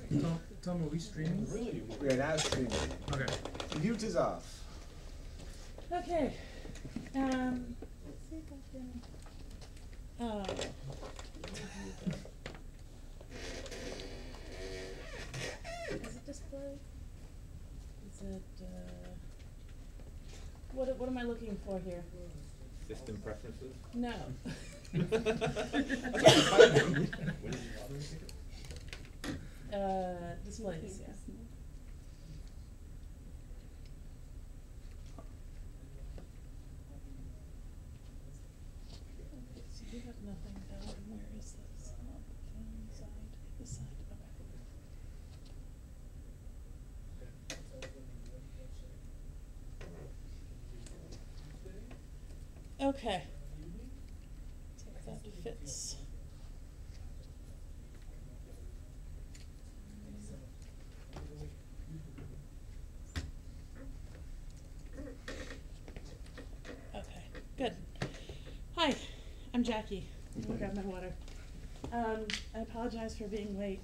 Tom, are we streaming? Really? We are now streaming. Okay. Mute is off. Okay. Let's see if I can. Is it display? Is it? What am I looking for here? System preferences? No. Displays, yeah. Okay, so you have nothing down. Where is this? Phone side, this side, okay. Okay. So that fits. Okay, good. Hi, I'm Jackie. I'll grab my water. I apologize for being late.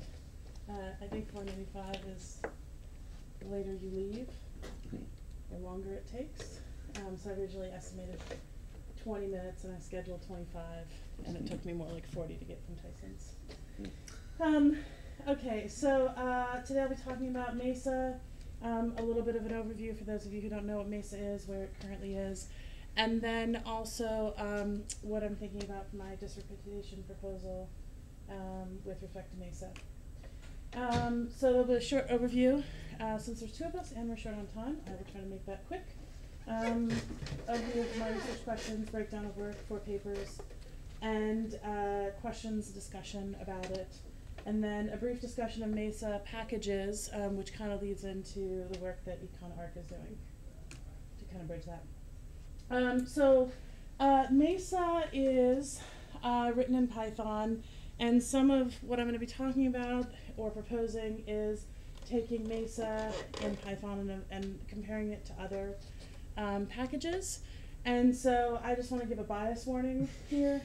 I think 4:95 is the later you leave, the longer it takes. So I originally estimated 20 minutes and I scheduled 25, and it took me more like 40 to get from Tyson's. Okay, so today I'll be talking about Mesa, a little bit of an overview for those of you who don't know what Mesa is, where it currently is, and then also what I'm thinking about for my dissertation proposal with respect to Mesa. So there'll be a short overview. Since there's two of us and we're short on time, I will try to make that quick. Overview of my research questions, breakdown of work, 4 papers, and questions, discussion about it. And then a brief discussion of Mesa packages, which kind of leads into the work that Econ-ARK is doing to kind of bridge that. So Mesa is written in Python, and some of what I'm going to be talking about or proposing is taking Mesa in Python and comparing it to other packages. And so I just want to give a bias warning here.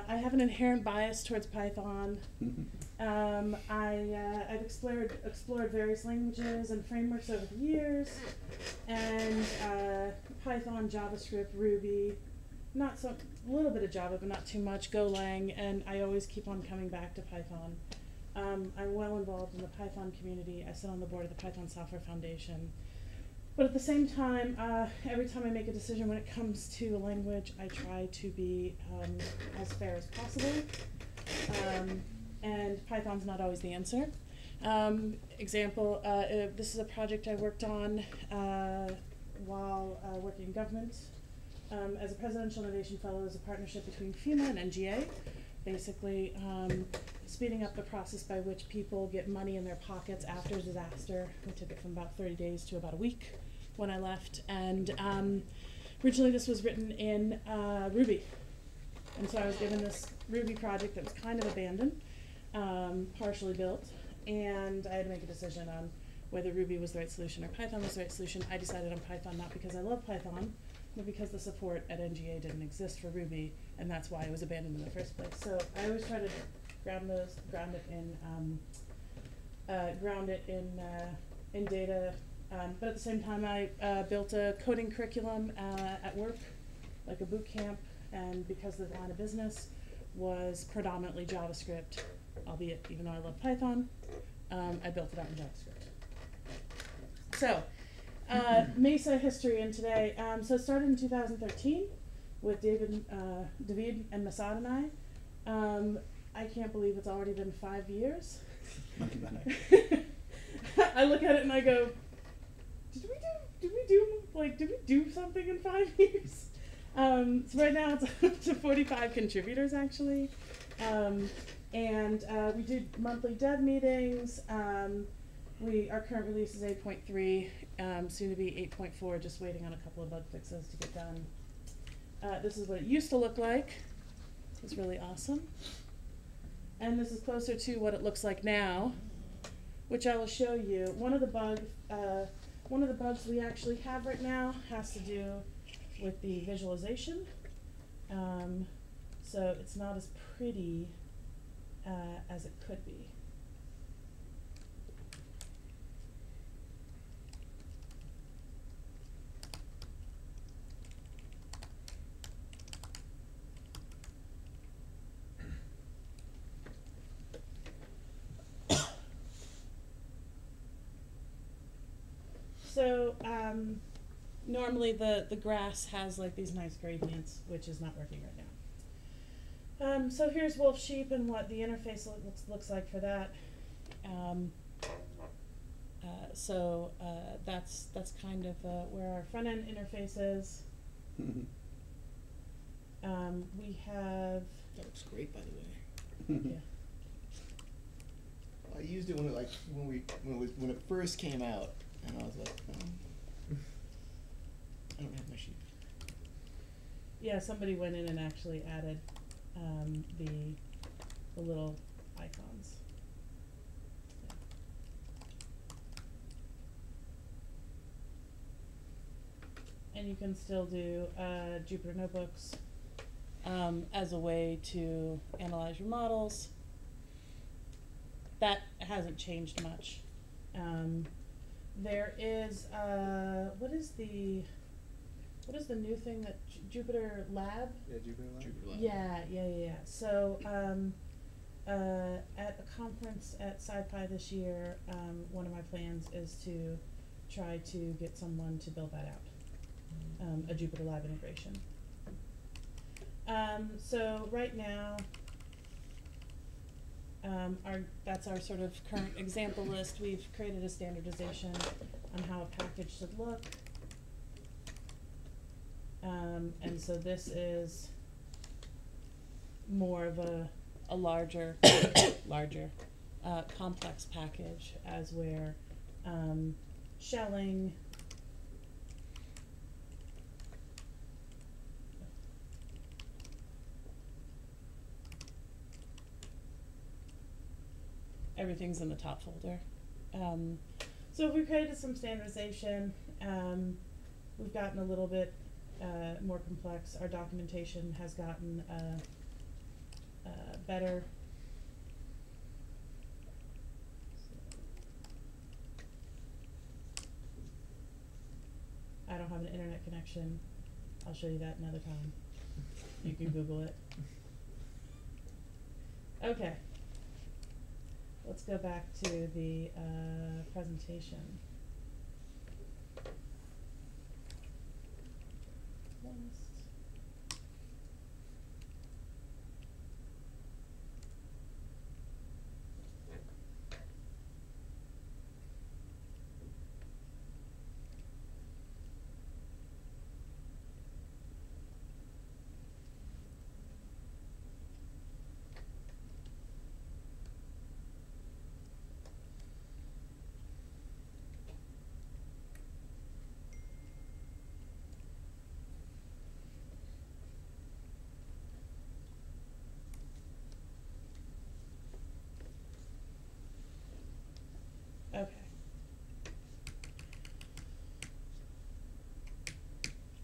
I have an inherent bias towards Python. I've explored various languages and frameworks over the years, and Python, JavaScript, Ruby, a little bit of Java, but not too much, Golang, and I always keep on coming back to Python. I'm well involved in the Python community. I sit on the board of the Python Software Foundation. But at the same time, every time I make a decision when it comes to a language, I try to be as fair as possible. And Python's not always the answer. Example, this is a project I worked on while working in government. As a Presidential Innovation Fellow, is a partnership between FEMA and NGA, basically speeding up the process by which people get money in their pockets after disaster. We took it from about 30 days to about a week when I left. And originally this was written in Ruby. And so I was given this Ruby project that was kind of abandoned, partially built, and I had to make a decision on whether Ruby was the right solution or Python was the right solution. I decided on Python, not because I love Python, but because the support at NGA didn't exist for Ruby, and that's why it was abandoned in the first place. So I always try to ground it in data, but at the same time I built a coding curriculum at work, like a boot camp, and because the line of business was predominantly JavaScript, albeit even though I love Python, I built it out in JavaScript. So, Mesa history in today. So it started in 2013 with David and Masad and I can't believe it's already been 5 years. I look at it and I go, did we do something in 5 years? So right now it's up to 45 contributors actually. And we do monthly dev meetings. Our current release is 8.3, soon to be 8.4, just waiting on a couple of bug fixes to get done. This is what it used to look like. It's really awesome. And this is closer to what it looks like now, which I will show you. One of the bugs we actually have right now has to do with the visualization. So it's not as pretty as it could be. So normally the grass has like these nice gradients, which is not working right now. So here's wolf sheep and what the interface looks like for that. That's kind of where our front end interface is. We have. That looks great, by the way. Yeah. I used it when it first came out, and I was like, oh, I don't have my sheet. Yeah, somebody went in and actually added the little icons. Yeah. And you can still do Jupyter Notebooks as a way to analyze your models. That hasn't changed much. There is what is the new thing that Jupyter Lab? Yeah, Jupyter Lab. Yeah. So at a conference at SciPy this year, one of my plans is to try to get someone to build that out, a Jupyter Lab integration. So right now, that's our sort of current example list. We've created a standardization on how a package should look. And so this is more of a larger, complex package, as where shelling, everything's in the top folder. So we created some standardization. We've gotten a little bit more complex. Our documentation has gotten better. I don't have an internet connection. I'll show you that another time. You can Google it. Okay. Let's go back to the presentation.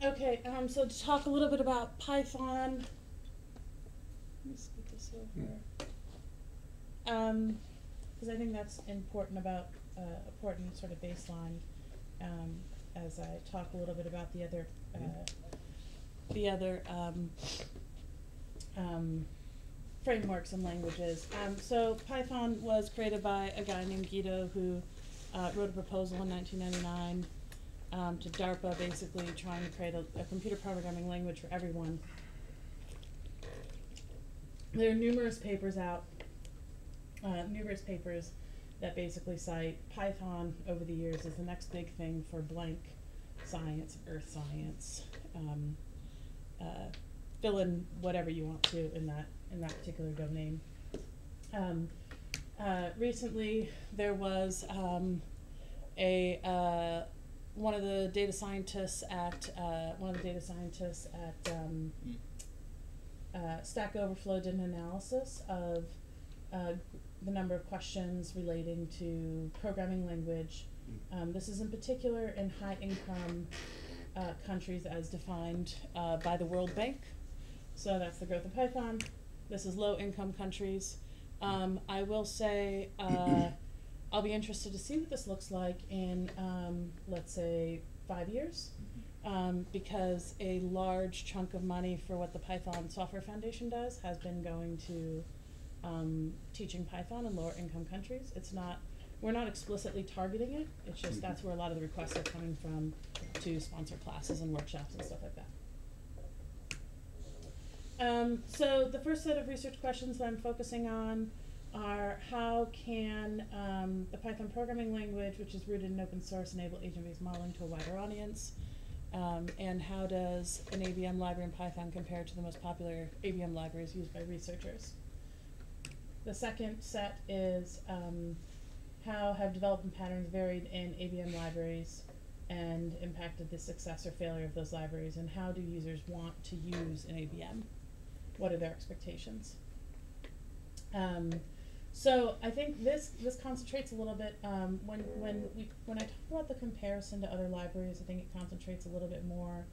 Okay, so to talk a little bit about Python, let me scoot this over, because I think that's important about important sort of baseline, as I talk a little bit about the other frameworks and languages. So Python was created by a guy named Guido who wrote a proposal in 1999. To DARPA, basically trying to create a computer programming language for everyone. There are numerous papers out, numerous papers that basically cite Python over the years as the next big thing for blank science, earth science. Fill in whatever you want to in that particular domain. Recently, there was one of the data scientists at Stack Overflow did an analysis of the number of questions relating to programming language. This is in particular in high-income countries as defined by the World Bank. So that's the growth of Python. This is low-income countries. I will say I'll be interested to see what this looks like in, let's say, 5 years, because a large chunk of money for what the Python Software Foundation does has been going to teaching Python in lower income countries. It's not we're not explicitly targeting it. It's just that's where a lot of the requests are coming from to sponsor classes and workshops and stuff like that. So the first set of research questions that I'm focusing on are how can the Python programming language, which is rooted in open source, enable agent-based modeling to a wider audience? And how does an ABM library in Python compare to the most popular ABM libraries used by researchers? The second set is how have development patterns varied in ABM libraries and impacted the success or failure of those libraries, and how do users want to use an ABM? What are their expectations? So I think this concentrates a little bit when I talk about the comparison to other libraries, I think it concentrates a little bit more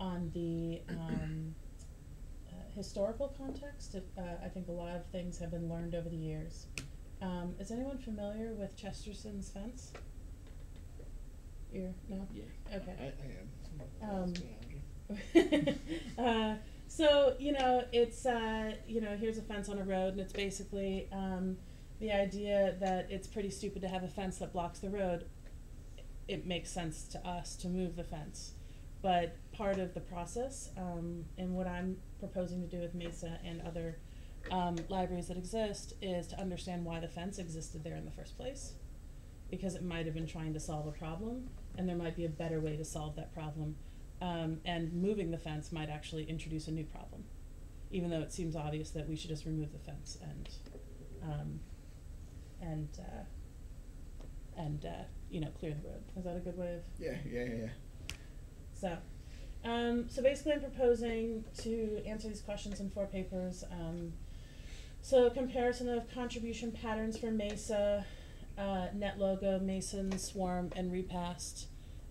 on the historical context. I think a lot of things have been learned over the years. Is anyone familiar with Chesterson's fence? No? Yeah. Okay. I am. So, you know, it's, you know, here's a fence on a road, and it's basically the idea that it's pretty stupid to have a fence that blocks the road. It makes sense to us to move the fence. But part of the process, and what I'm proposing to do with Mesa and other libraries that exist, is to understand why the fence existed there in the first place. Because it might have been trying to solve a problem, and there might be a better way to solve that problem. And moving the fence might actually introduce a new problem, even though it seems obvious that we should just remove the fence and you know, clear the road. Is that a good way of? Yeah. So, so basically, I'm proposing to answer these questions in 4 papers. So, comparison of contribution patterns for Mesa, NetLogo, Mason, Swarm, and Repast.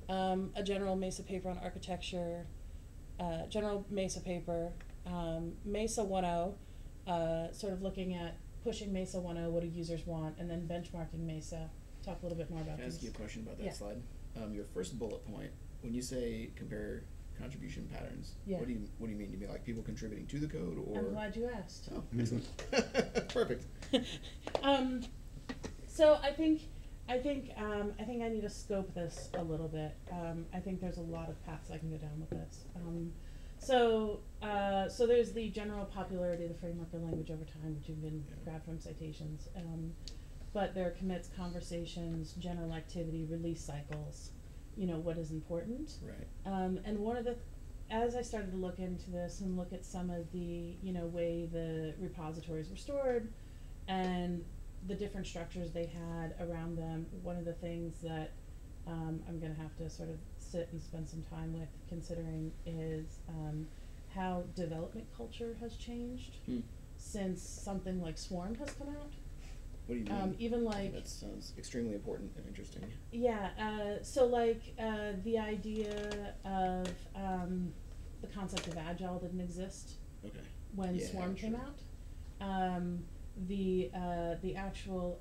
A general Mesa paper on architecture, general Mesa paper, Mesa 1.0, sort of looking at pushing Mesa 1.0, what do users want, and then benchmarking Mesa. Talk a little bit more about Can I these. ask you a question about that Yeah. slide? Your first bullet point, when you say compare contribution patterns, Yeah. what do you mean? You mean like people contributing to the code, or? I'm glad you asked. Oh, excellent. Perfect. So I think I need to scope this a little bit. I think there's a lot of paths I can go down with this. So there's the general popularity of the framework or language over time, which have been grabbed from citations. But there are commits, conversations, general activity, release cycles. You know, what is important. Right. And one of the, as I started to look into this and look at some of the, you know, way the repositories were stored and the different structures they had around them, one of the things that I'm going to have to sort of sit and spend some time with considering is how development culture has changed since something like Swarm has come out. What do you mean? Even like... That sounds extremely important and interesting. Yeah, so like the idea of the concept of Agile didn't exist when Swarm came out. The actual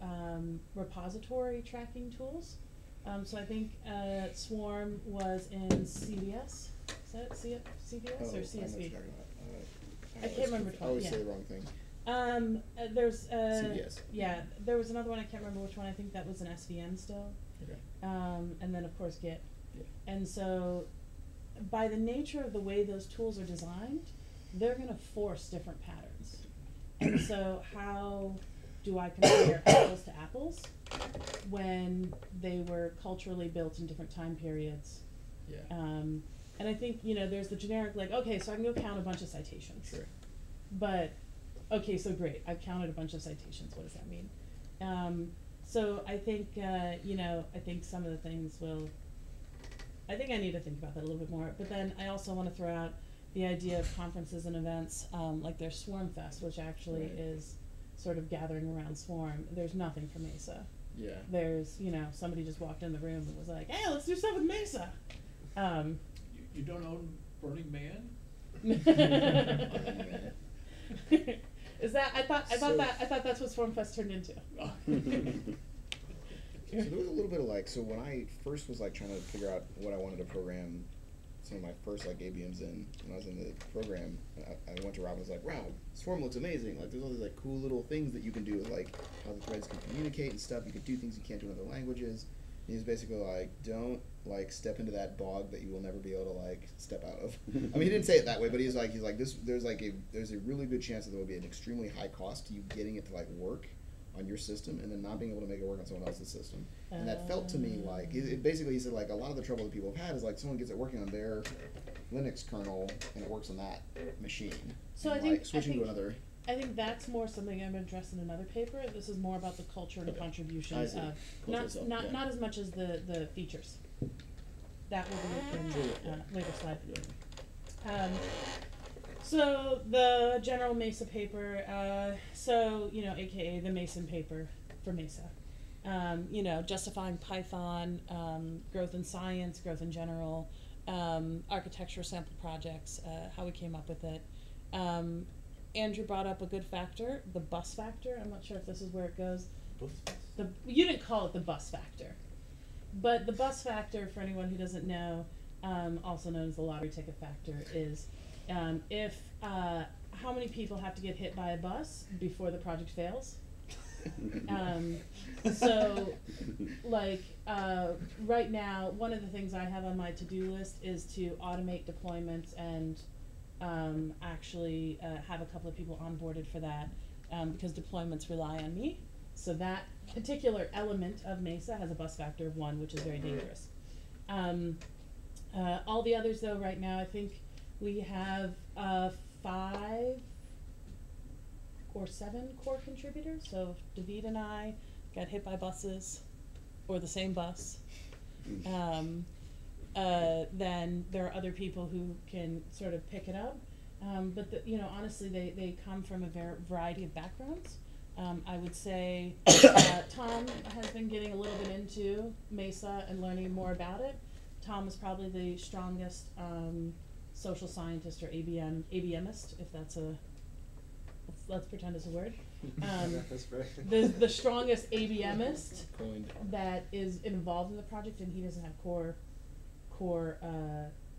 repository tracking tools. So I think Swarm was in CBS. Is that CBS or CSV? I can't remember which I one. always Yeah. say the wrong thing. There's CBS. Yeah, there was another one, I can't remember which one. I think that was an SVN still. Okay. And then of course Git. Yeah. And so by the nature of the way those tools are designed, they're going to force different patterns. And so how do I compare apples to apples when they were culturally built in different time periods? Yeah. And I think, you know, there's the generic, like, okay, so I can go count a bunch of citations. Sure. But, okay, so great, I've counted a bunch of citations, what does that mean? So I think, you know, I think some of the things will, I think I need to think about that a little bit more. But then I also want to throw out the idea of conferences and events, like there's Swarm Fest, which actually is sort of gathering around Swarm. There's nothing for Mesa. Yeah. There's, you know, somebody just walked in the room and was like, hey, let's do stuff with Mesa. You don't own Burning Man? Is that, I thought that's what Swarm Fest turned into. So there was a little bit of like, so when I first was like trying to figure out what I wanted to program some of my first like ABMs in when I was in the program. I went to Rob and was like, wow, this form looks amazing. Like there's all these like cool little things that you can do with like how the threads can communicate and stuff. You can do things you can't do in other languages. And he's basically like, don't like step into that bog that you will never be able to like step out of. I mean, he didn't say it that way, but he's like this. There's a really good chance that there will be an extremely high cost to you getting it to like work on your system and then not being able to make it work on someone else's system. And that felt to me like, basically he said like a lot of the trouble that people have had is like someone gets it working on their Linux kernel and it works on that machine. So and, I think, like, switching to another. I think that's more something I'm addressing in another paper. This is more about the culture and contributions of, not as much as the features. That will be in later slide. So the general Mesa paper, AKA the Mason paper for Mesa. Justifying Python, growth in science, growth in general, architecture sample projects, how we came up with it. Andrew brought up a good factor, the bus factor. I'm not sure if this is where it goes. You didn't call it the bus factor. But the bus factor, for anyone who doesn't know, also known as the lottery ticket factor, is how many people have to get hit by a bus before the project fails. Right now, one of the things I have on my to-do list is to automate deployments and actually have a couple of people onboarded for that because deployments rely on me. So that particular element of Mesa has a bus factor of 1, which is very dangerous. All the others, though, right now, I think we have 5 or 7 core contributors. So if David and I got hit by buses, or the same bus, then there are other people who can sort of pick it up. But honestly, they come from a variety of backgrounds. I would say Tom has been getting a little bit into Mesa and learning more about it. Tom is probably the strongest social scientist or ABMist, if that's a, let's pretend it's a word. The strongest ABMist that is involved in the project, and he doesn't have core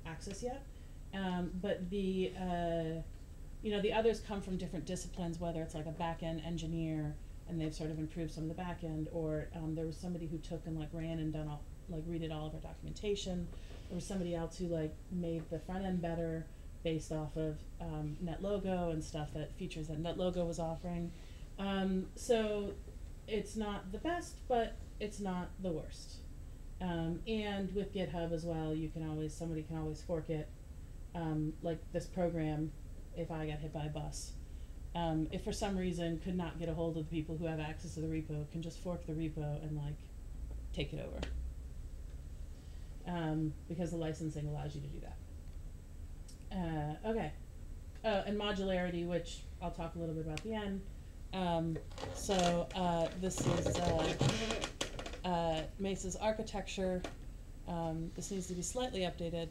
access yet. But the others come from different disciplines, whether it's like a back-end engineer and they've sort of improved some of the back end, or there was somebody who took and like ran and done redid all of our documentation. There was somebody else who like made the front end better based off of NetLogo and stuff features that NetLogo was offering. So it's not the best, but it's not the worst. And with GitHub as well, somebody can always fork it. Like this program, if I got hit by a bus, if for some reason could not get a hold of the people who have access to the repo, can just fork the repo and like take it over. Because the licensing allows you to do that. Okay. And modularity, which I'll talk a little bit about at the end. This is Mesa's architecture. This needs to be slightly updated.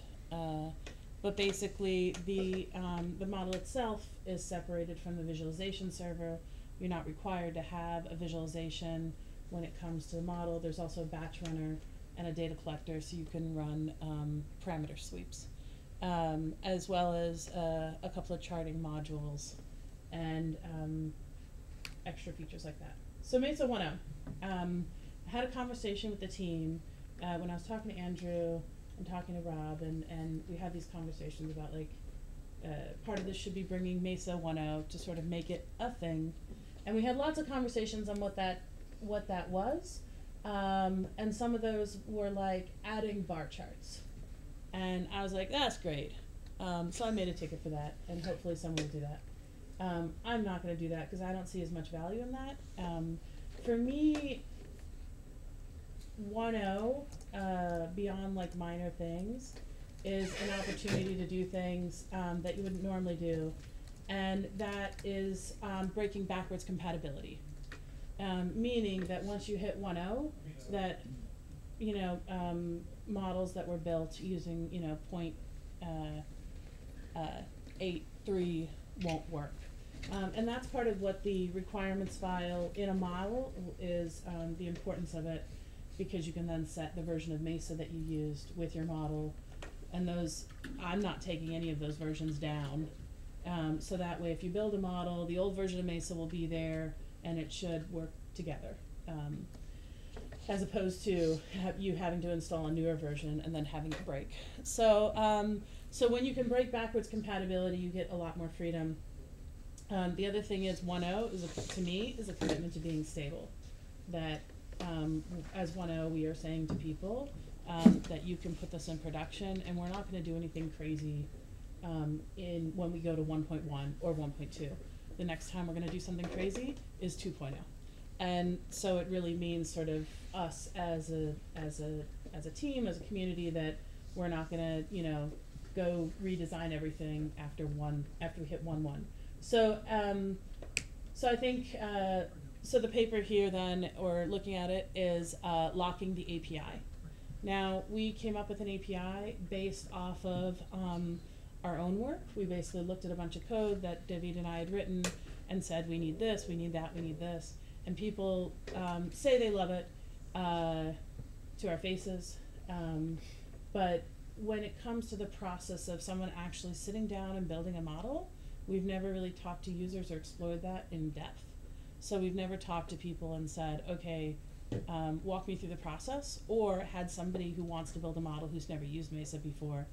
But basically, the model itself is separated from the visualization server. You're not required to have a visualization when it comes to the model. There's also a batch runner and a data collector, so you can run parameter sweeps, as well as a couple of charting modules and extra features like that. So Mesa 1.0. I had a conversation with the team when I was talking to Andrew and talking to Rob, and we had these conversations about like part of this should be bringing Mesa 1.0 to sort of make it a thing, and we had lots of conversations on what that was, and some of those were like adding bar charts, and I was like, that's great. So I made a ticket for that, and hopefully someone will do that. I'm not going to do that because I don't see as much value in that. For me, 1.0, beyond like minor things, is an opportunity to do things that you wouldn't normally do, and that is breaking backwards compatibility. Meaning that once you hit 1.0, that models that were built using 0.83 won't work. And that's part of what the requirements file in a model is, the importance of it, because you can then set the version of Mesa that you used with your model and those, I'm not taking any of those versions down. So that way, if you build a model, the old version of Mesa will be there, and it should work together. As opposed to you having to install a newer version and then having it break. So, so when you can break backwards compatibility, you get a lot more freedom. The other thing is 1.0 is, to me, is a commitment to being stable. That as 1.0, we are saying to people that you can put this in production, and we're not going to do anything crazy when we go to 1.1 or 1.2. The next time we're going to do something crazy is 2.0. And so it really means sort of us as a team, as a community, that we're not gonna, you know, go redesign everything after we hit 1.1. So so I think so the paper here then, or looking at it, is locking the API. Now we came up with an API based off of our own work. We basically looked at a bunch of code that David and I had written and said, we need this, we need that, we need this. And people say they love it to our faces, but when it comes to the process of someone actually sitting down and building a model, we've never really talked to users or explored that in depth. So we've never talked to people and said, okay, walk me through the process, or had somebody who wants to build a model who's never used Mesa before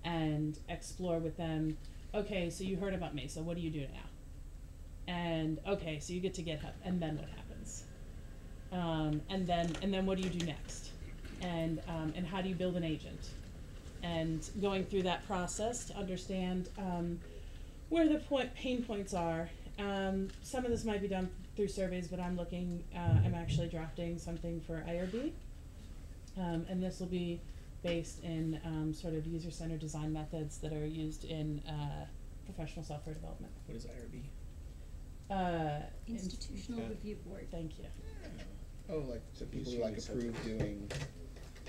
and explore with them, okay, so you heard about Mesa, what do you do now? And okay, so you get to GitHub, and then what happens? And then what do you do next? And how do you build an agent? And going through that process to understand where the pain points are. Some of this might be done through surveys, but I'm actually drafting something for IRB, and this will be based in sort of user-centered design methods that are used in professional software development. What is IRB? Institutional Review Board. Thank you. Oh, like so people who like approve doing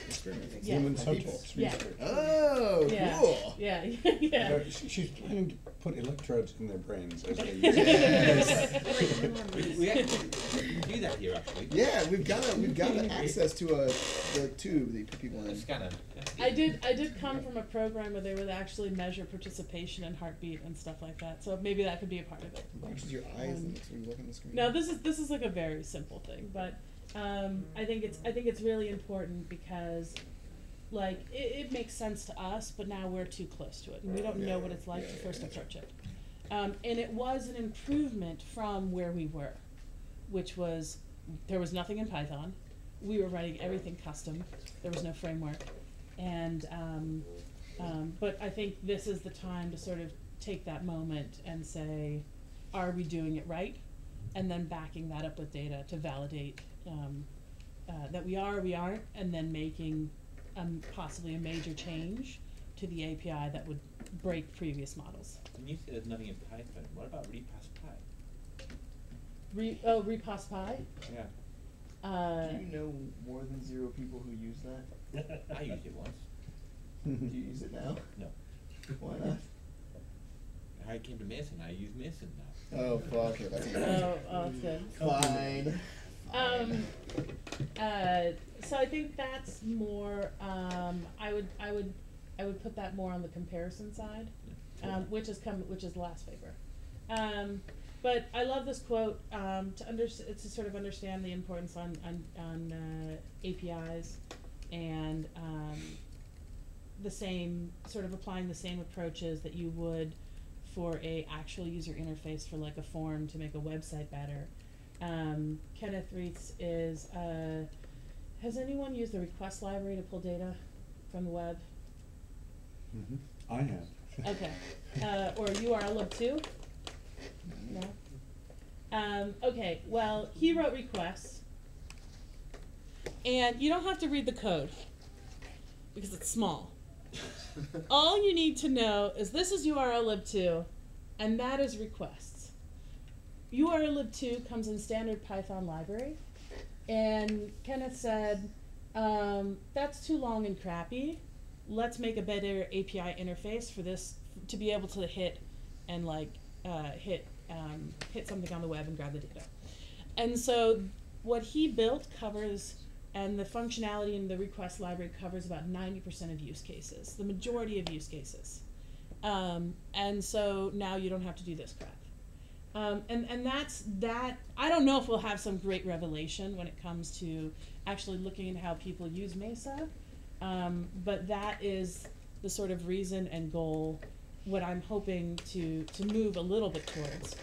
experiments. Yeah. Human People. subjects Yeah. research. Oh, Yeah. cool. Yeah, You yeah. know, she's planning to put electrodes in their brains as they use it. We actually do that here, actually. Yeah, we've got access to the tube that you put people A in. scanner. I did come from a program where they would actually measure participation and heartbeat and stuff like that. So maybe that could be a part of it. Watches your eyes and makes you look on the screen. No, this is like a very simple thing, but I think it's really important because, like, it makes sense to us, but now we're too close to it, and we don't know what it's like to first approach it. And it was an improvement from where we were, which was there was nothing in Python. We were writing everything custom. There was no framework, and but I think this is the time to sort of take that moment and say, are we doing it right? And then backing that up with data to validate that we are or we aren't, and then making possibly a major change to the API that would break previous models. When you say there's nothing in Python, what about repass pi? Repos Pi? Yeah. Do you know more than 0 people who use that? I used it once. Do you use it now? No. Why not? I came to Mesa and I use Mesa now. Oh, fuck it. That's Oh, that's good. fine. So I think that's more. I would put that more on the comparison side, which is the last paper. But I love this quote to sort of understand the importance on APIs and the same sort of applying the same approaches that you would for a actual user interface for like a form to make a website better. Kenneth Reitz is, has anyone used the request library to pull data from the web? Mm-hmm. I have. Okay. Or URL too? No? Okay, well, he wrote requests. And you don't have to read the code because it's small. All you need to know is this is URL-lib2, and that is requests. URL-lib2 comes in standard Python library, and Kenneth said, that's too long and crappy. Let's make a better API interface for this to be able to hit and like hit something on the web and grab the data. And so what he built covers and the functionality in the request library covers about 90% of use cases, the majority of use cases. And so now you don't have to do this crap. And that's that. I don't know if we'll have some great revelation when it comes to actually looking at how people use Mesa, but that is the sort of reason and goal, what I'm hoping to move a little bit towards.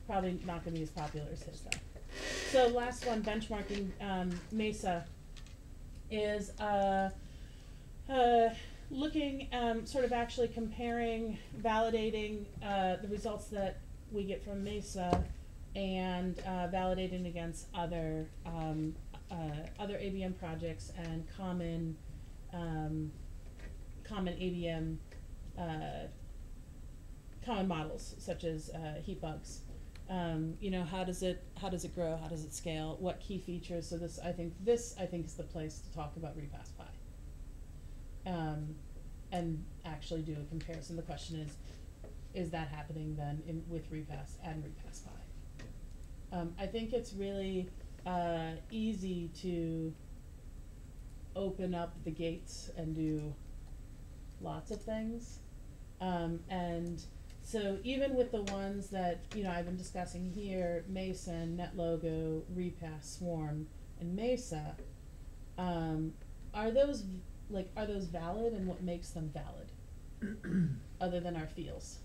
Probably not going to be as popular as his though. So last one, benchmarking Mesa, is looking, sort of actually comparing, validating the results that we get from Mesa and validating against other ABM projects and common ABM common models such as heat bugs. You know, how does it grow? How does it scale? What key features? So this I think is the place to talk about repass pi. And actually do a comparison. The question is that happening then with repass and repass pi? I think it's really easy to open up the gates and do lots of things. And so even with the ones that, you know, I've been discussing here, Mason, NetLogo, Repass, Swarm, and Mesa, are those valid, and what makes them valid other than our feels?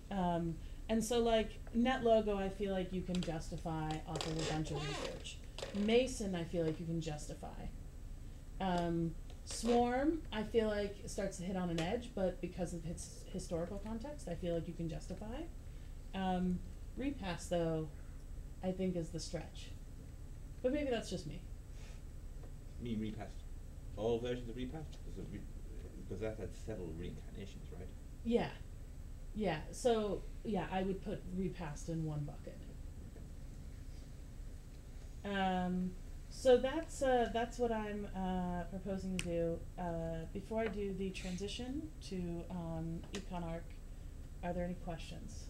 And so like NetLogo, I feel like you can justify off of a bunch of research. Mason, I feel like you can justify. Swarm, I feel like it starts to hit on an edge, but because of its historical context, I feel like you can justify. Repass, though, I think is the stretch. But maybe that's just me. Me repass. All versions of repass? Because that had several reincarnations, right? Yeah. Yeah. So, yeah, I would put repassed in one bucket. So that's what I'm proposing to do. Before I do the transition to Econ-ARK, are there any questions?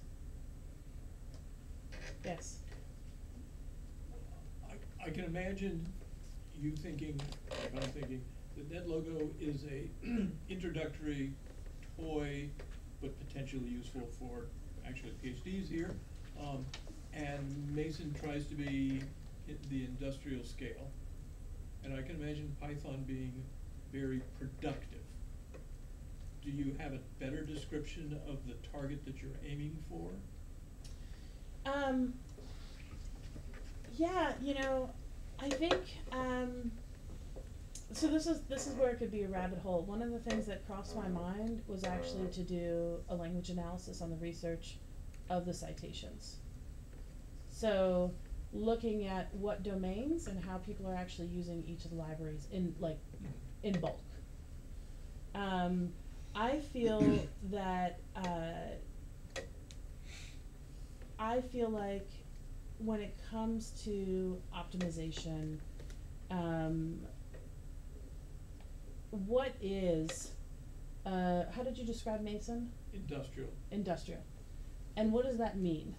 Yes. I can imagine you thinking, like I'm thinking, that NetLogo is a introductory toy, but potentially useful for actually PhDs here. And Mason tries to be the industrial scale. And I can imagine Python being very productive. Do you have a better description of the target that you're aiming for? Yeah, you know, I think, so this is where it could be a rabbit hole. One of the things that crossed my mind was actually to do a language analysis on the research of the citations. So looking at what domains and how people are actually using each of the libraries in bulk. I feel that I feel like when it comes to optimization, what is how did you describe Mason? Industrial. Industrial. And what does that mean?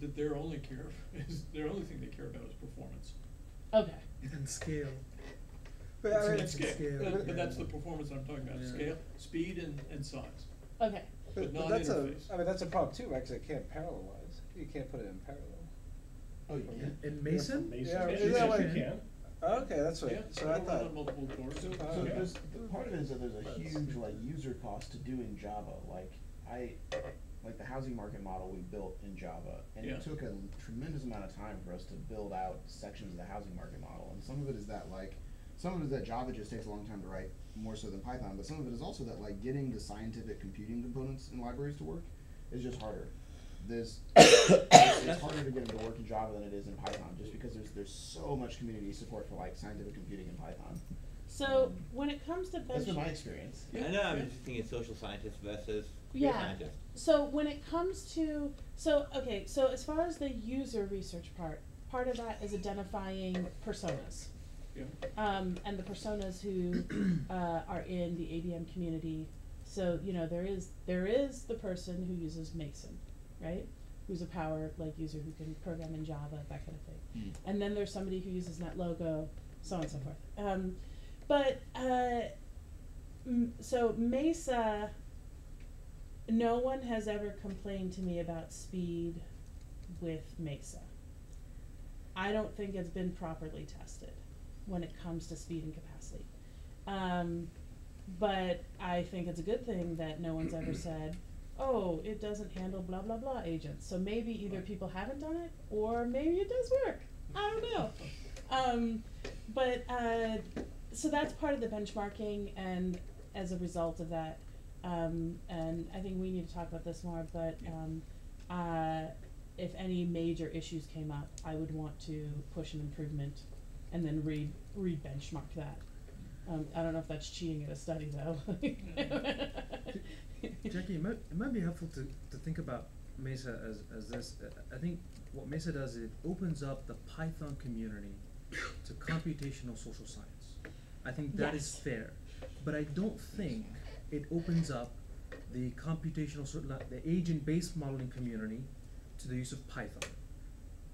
That their only thing they care about is performance. Okay. And scale. But, It's I mean, and scale. But that's yeah. the performance I'm talking about. Yeah. Scale, speed, and size. Okay. But not that's interface. that's a problem too, right? Because it can't parallelize. You can't put it in parallel. Oh, you can. In Mason? Yeah, Yes, is that you what- can. Okay, that's right. Yeah, So I it'll run thought. on multiple cores. So Okay. there's part of it is that there's a huge user cost to doing Java. Like the housing market model we built in Java, and Yeah. it took a tremendous amount of time for us to build out sections of the housing market model. And some of it is that Java just takes a long time to write, more so than Python. But some of it is also that getting the scientific computing components in libraries to work is just harder. It's harder to get them to work in Java than it is in Python, just because there's so much community support for scientific computing in Python. So when it comes to That's been my experience. I know, I'm just thinking social scientists versus Yeah. scientists. So when it comes to, so as far as the user research part of that is identifying personas. Yeah. And the personas who are in the ABM community. So, you know, there is the person who uses Mason, right? who's a power like user who can program in Java, that kind of thing. Mm. And then there's somebody who uses NetLogo, so on and so forth. So Mesa, no one has ever complained to me about speed with Mesa. I don't think it's been properly tested when it comes to speed and capacity. But I think it's a good thing that no one's ever said, oh, it doesn't handle blah, blah, blah agents. So maybe either people haven't done it, or maybe it does work. I don't know. So that's part of the benchmarking, and as a result of that, and I think we need to talk about this more, but if any major issues came up, I would want to push an improvement and then re-benchmark that. I don't know if that's cheating at a study, though. Jackie, it might be helpful to think about Mesa as this. I think what Mesa does is it opens up the Python community to computational social science. I think that is fair, but I don't think it opens up the the agent-based modeling community to the use of Python.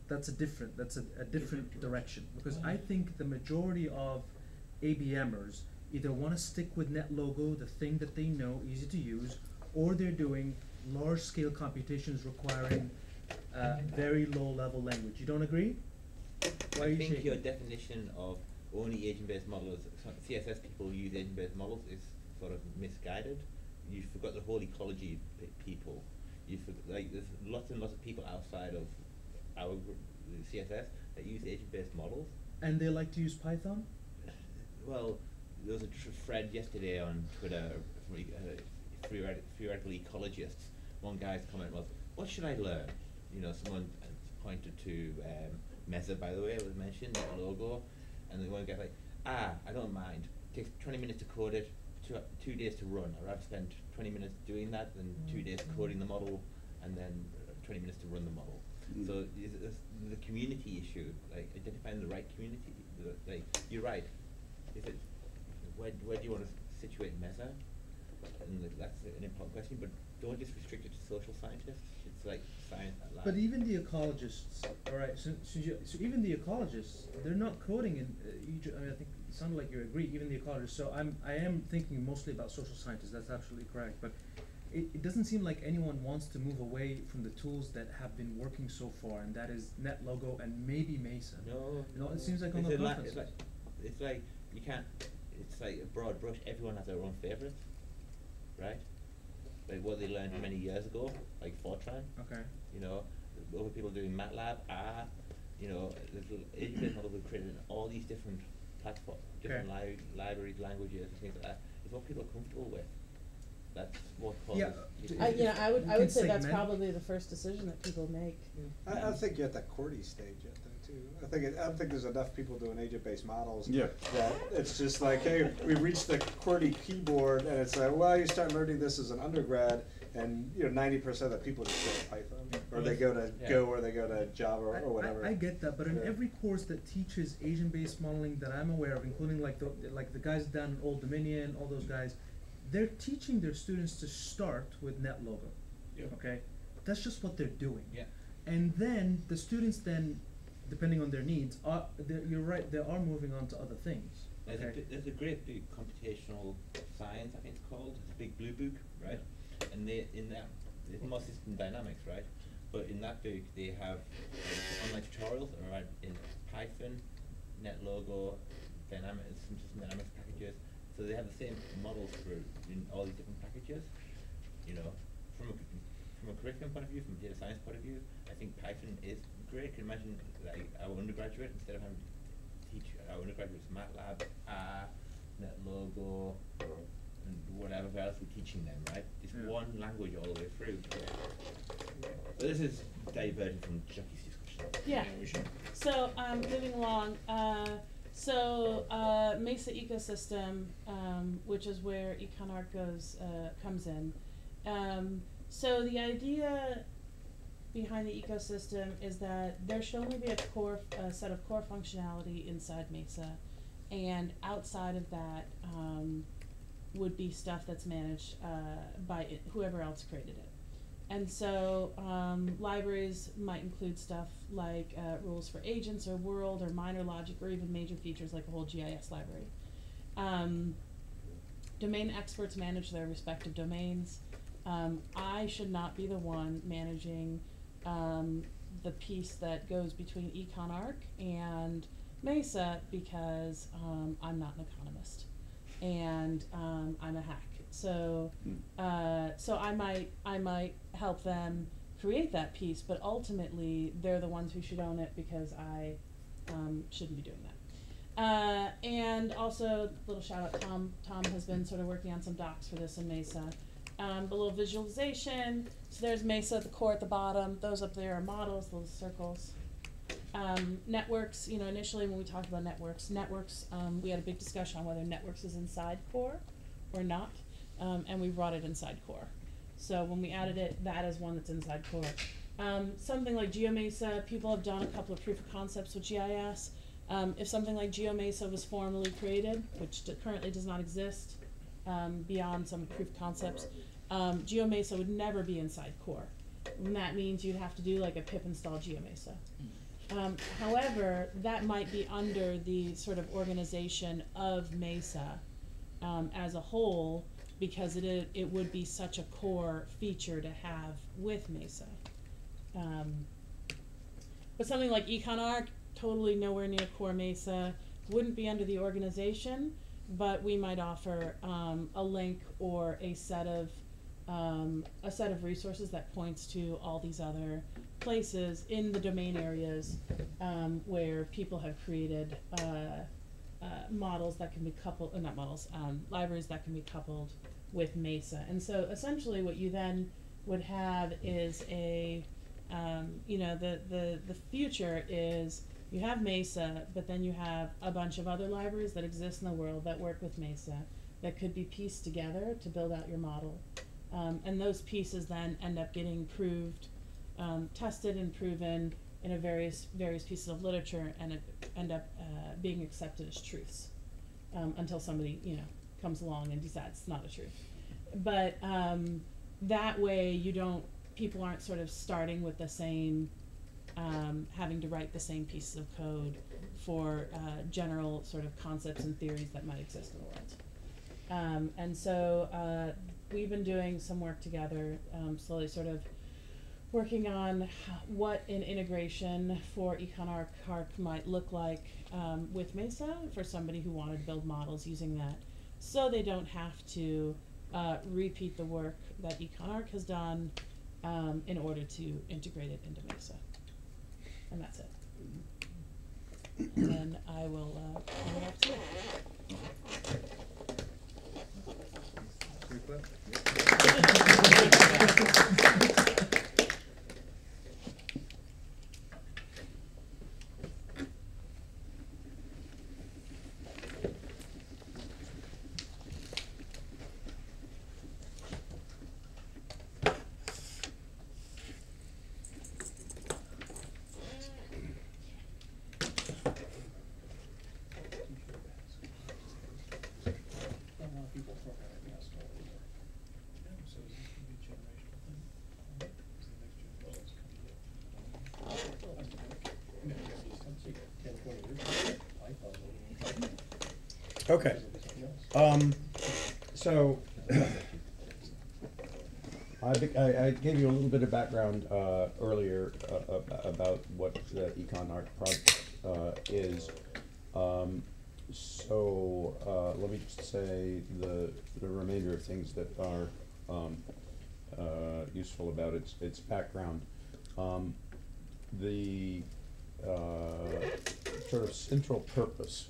That's a different direction, because I think the majority of ABMers either want to stick with NetLogo, the thing that they know, easy to use, or they're doing large-scale computations requiring very low-level language. You don't agree? Why are you I think shaking? your definition of only agent-based models, CSS people use agent-based models, is sort of misguided. You forgot the whole ecology people. You forgot, like, there's lots and lots of people outside of our CSS that use agent-based models. And they like to use Python? Well, there was a thread yesterday on Twitter from theoretical ecologists. One guy's comment was, "What should I learn?" You know, someone pointed to Mesa, by the way, it was mentioned, that logo, and the one guy's like, I don't mind. It takes 20 minutes to code it, 2 days to run. I'd rather spend 20 minutes doing that than 2 days coding the model and then 20 minutes to run the model. Mm. So the community issue, like identifying the right community. Like, you're right. Is it where do you want to situate Mesa? And that's an important question, but don't just restrict it to social scientists. It's like science at large. But even the ecologists, all right. So even the ecologists, they're not coding in. I mean, I think it sounded like you agree. Even the ecologists. So I am thinking mostly about social scientists. That's absolutely correct. But it doesn't seem like anyone wants to move away from the tools that have been working so far, and that is NetLogo and maybe Mesa. No, You know, it seems like on it's the a conferences. it's like you can't. It's like a broad brush. Everyone has their own favorites, right? Like what they learned many years ago, like Fortran. Okay. You know, other people doing MATLAB, you know, agent-based models were created in all these different platforms, different libraries, languages, and things like that. It's what people are comfortable with. That's what causes. Yeah. I would You can say that's segment. probably the first decision that people make. I think you're at the QWERTY stage yet, though, too. I don't think there's enough people doing agent-based models. Yeah. That it's just like, hey, we reached the QWERTY keyboard, and it's like, well, you start learning this as an undergrad, and 90% of the people just go to Python, or they go to Go, or they go to Java, or whatever. I get that, but in Yeah. every course that teaches agent-based modeling that I'm aware of, including like the guys down in Old Dominion, all those guys, they're teaching their students to start with NetLogo. Yep. Okay, that's just what they're doing. Yeah. And then the students depending on their needs, you're right, they are moving on to other things. Okay. There's a great big computational science, I think it's called. It's a big blue book, right? And it's more system dynamics, right? But in that book, they have online tutorials around in Python, NetLogo, some system dynamics packages. So they have the same models in all these different packages. You know, from a curriculum point of view, from a data science point of view, I think Python is great. Can you imagine like our undergraduate, instead of having to teach our undergraduates MATLAB, NetLogo, and whatever else we're teaching them, right? It's one language all the way through. But this is diverging from Jackie's discussion. Yeah. We should. So moving along, Mesa ecosystem, which is where Econ-ARK comes in. So the idea behind the ecosystem is that there should only be a set of core functionality inside Mesa, and outside of that would be stuff that's managed by whoever else created it. And so libraries might include stuff like rules for agents or world or minor logic or even major features like a whole GIS library. Domain experts manage their respective domains. I should not be the one managing the piece that goes between Econ-ARK and Mesa because I'm not an economist and I'm a hack. So so I might help them create that piece, but ultimately they're the ones who should own it because I shouldn't be doing that. And also, little shout out, Tom has been sort of working on some docs for this in Mesa. A little visualization. So there's Mesa at the core at the bottom. Those up there are models, those circles. Networks, you know, initially when we talked about networks, we had a big discussion on whether networks is inside core or not. And we brought it inside core. So when we added it, that is one that's inside core. Something like GeoMesa, people have done a couple of proof of concepts with GIS. If something like GeoMesa was formally created, which currently does not exist beyond some proof of concepts, GeoMesa would never be inside core. And that means you'd have to do like a pip install GeoMesa. However, that might be under the sort of organization of Mesa as a whole, because it would be such a core feature to have with Mesa. But something like Econ-ARK, totally nowhere near core Mesa, wouldn't be under the organization, but we might offer a link or a set of resources that points to all these other places in the domain areas where people have created models that can be coupled, not models, libraries that can be coupled with Mesa. And so essentially what you then would have is a, you know, the future is you have Mesa, but then you have a bunch of other libraries that exist in the world that work with Mesa that could be pieced together to build out your model. And those pieces then end up getting proved, tested and proven in a various pieces of literature, and end up being accepted as truths until somebody, you know, comes along and decides it's not a truth. But that way people aren't sort of starting with the same, having to write the same pieces of code for general sort of concepts and theories that might exist in the world. And so we've been doing some work together, slowly sort of working on what an integration for Econ-ARK HARK might look like with Mesa for somebody who wanted to build models using that, so they don't have to repeat the work that Econ-ARK has done in order to integrate it into Mesa. And that's it. And then I will hand it off to you. Okay. So I gave you a little bit of background earlier about what the Econ-ARK project is. So let me just say the remainder of things that are useful about its background. The sort of central purpose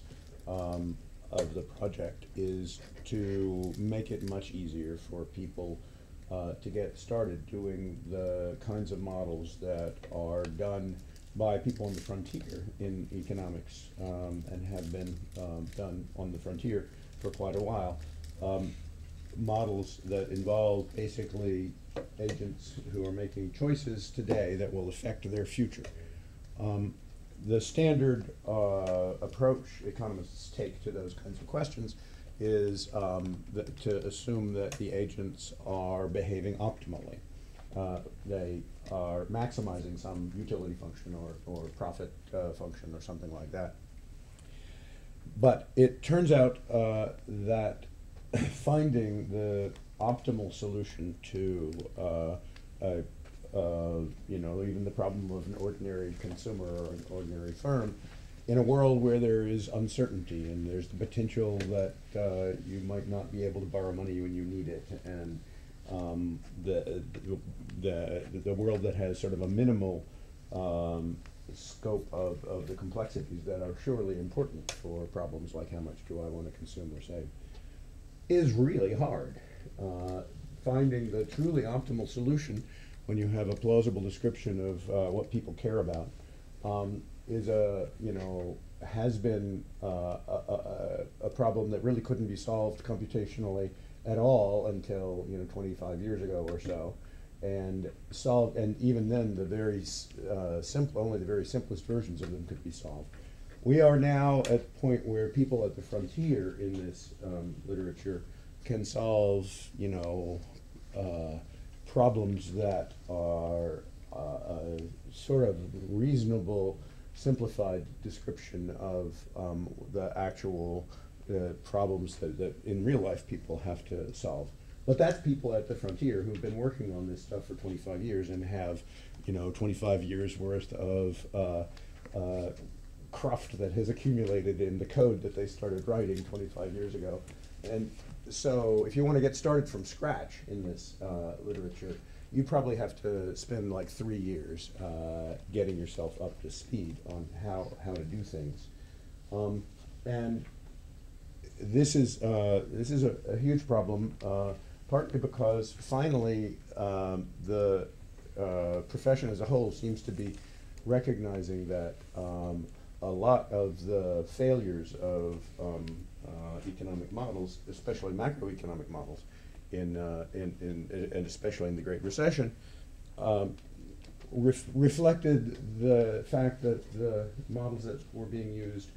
of the project is to make it much easier for people to get started doing the kinds of models that are done by people on the frontier in economics and have been done on the frontier for quite a while. Models that involve basically agents who are making choices today that will affect their future. The standard approach economists take to those kinds of questions is to assume that the agents are behaving optimally. they are maximizing some utility function or profit function or something like that. But it turns out that finding the optimal solution to you know, even the problem of an ordinary consumer or an ordinary firm, in a world where there is uncertainty and there's the potential that you might not be able to borrow money when you need it, and the world that has sort of a minimal scope of the complexities that are surely important for problems like how much do I want to consume or save, is really hard. Finding the truly optimal solution when you have a plausible description of what people care about is has been a problem that really couldn't be solved computationally at all until 25 years ago or so, and even then the very only the very simplest versions of them could be solved. We are now at the point where people at the frontier in this literature can solve problems that are sort of reasonable simplified description of the actual problems that in real life people have to solve. But that's people at the frontier who've been working on this stuff for 25 years and have 25 years worth of cruft that has accumulated in the code that they started writing 25 years ago. And so if you want to get started from scratch in this literature, you probably have to spend like 3 years getting yourself up to speed on how to do things. And this is a huge problem, partly because finally the profession as a whole seems to be recognizing that a lot of the failures of economic models, especially macroeconomic models, and especially in the Great Recession, reflected the fact that the models that were being used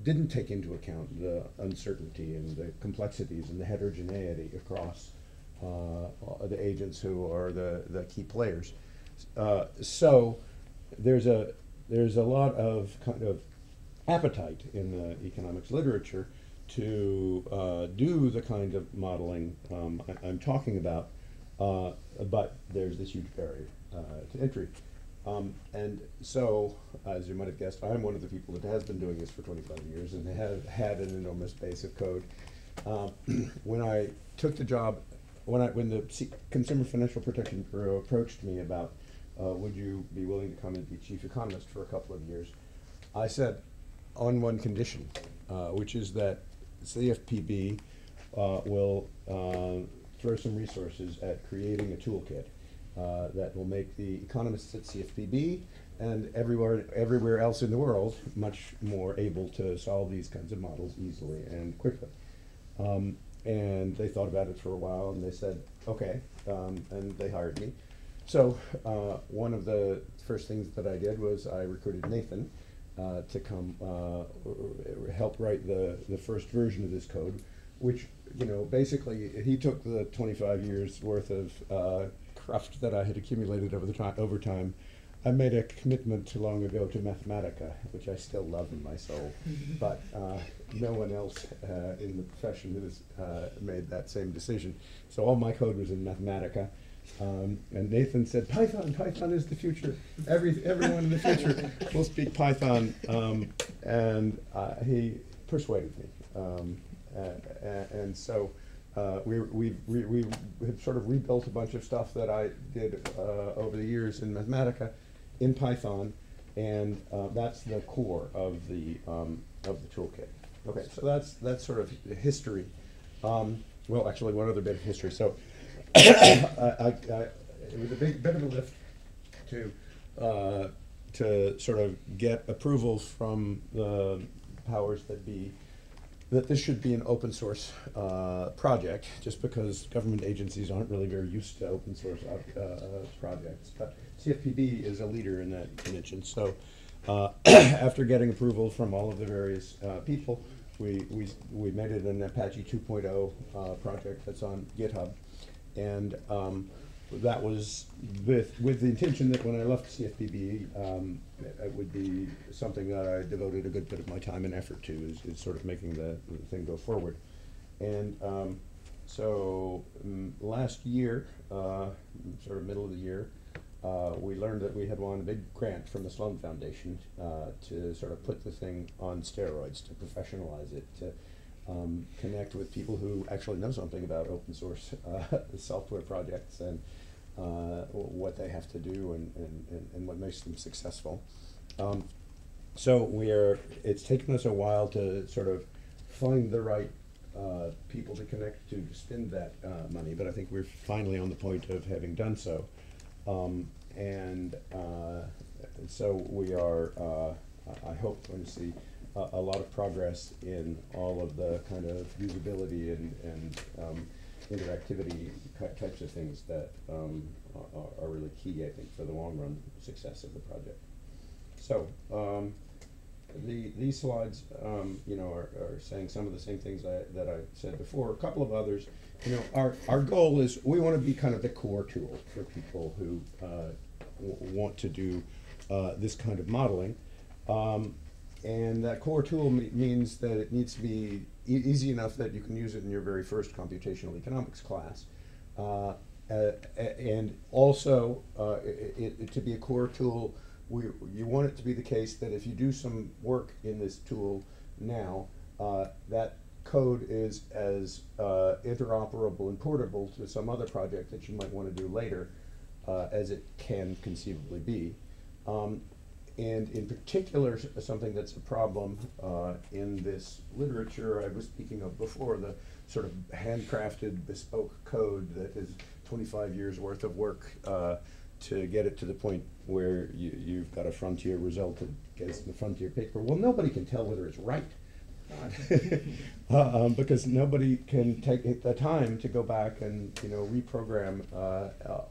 didn't take into account the uncertainty and the complexities and the heterogeneity across the agents who are the key players. So there's a lot of kind of appetite in the economics literature to do the kind of modeling I'm talking about, but there's this huge barrier to entry. And so, as you might have guessed, I'm one of the people that has been doing this for 25 years and have had an enormous base of code. When I took the job, when the Consumer Financial Protection Bureau approached me about would you be willing to come and be chief economist for a couple of years, I said on one condition, which is that CFPB will throw some resources at creating a toolkit that will make the economists at CFPB and everywhere else in the world much more able to solve these kinds of models easily and quickly. And they thought about it for a while and they said, okay, and they hired me. So one of the first things that I did was I recruited Nathan to come help write the first version of this code, which, basically he took the 25 years worth of cruft that I had accumulated over time. I made a commitment too long ago to Mathematica, which I still love in my soul, but no one else in the profession has made that same decision. So all my code was in Mathematica. And Nathan said, Python is the future. Everyone in the future will speak Python. And he persuaded me. And so we have sort of rebuilt a bunch of stuff that I did over the years in Mathematica in Python, and that's the core of the toolkit. Okay, so that's sort of the history. Well, actually, one other bit of history. So it was a bit of a lift to sort of get approval from the powers that be that this should be an open source project, just because government agencies aren't really very used to open source projects. But CFPB is a leader in that dimension. So after getting approval from all of the various people, we made it an Apache 2.0 project that's on GitHub. And that was with the intention that when I left CFPB, it would be something that I devoted a good bit of my time and effort to, is sort of making the thing go forward. And so last year, sort of middle of the year, we learned that we had won a big grant from the Sloan Foundation to sort of put the thing on steroids, to professionalize it, to connect with people who actually know something about open source software projects and what they have to do and what makes them successful. So it's taken us a while to sort of find the right people to connect to spend that money, but I think we're finally on the point of having done so. So we are, I hope, going to see a lot of progress in all of the kind of usability and interactivity types of things that are really key, I think, for the long run success of the project. So these slides, are saying some of the same things that I said before. A couple of others. Our goal is we want to be kind of the core tool for people who want to do this kind of modeling. And that core tool means that it needs to be easy enough that you can use it in your very first computational economics class. And also, to be a core tool, you want it to be the case that if you do some work in this tool now, that code is as interoperable and portable to some other project that you might want to do later as it can conceivably be. And in particular, something that's a problem in this literature I was speaking of before, the sort of handcrafted bespoke code that is 25 years worth of work to get it to the point where you've got a frontier result that gets in the frontier paper. Well, nobody can tell whether it's right. Because nobody can take the time to go back and reprogram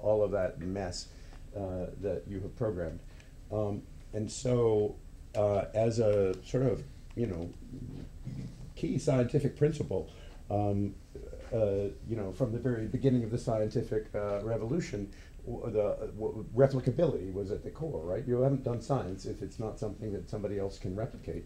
all of that mess that you have programmed. And so, as a sort of, key scientific principle, from the very beginning of the scientific revolution, replicability was at the core, right? You haven't done science if it's not something that somebody else can replicate.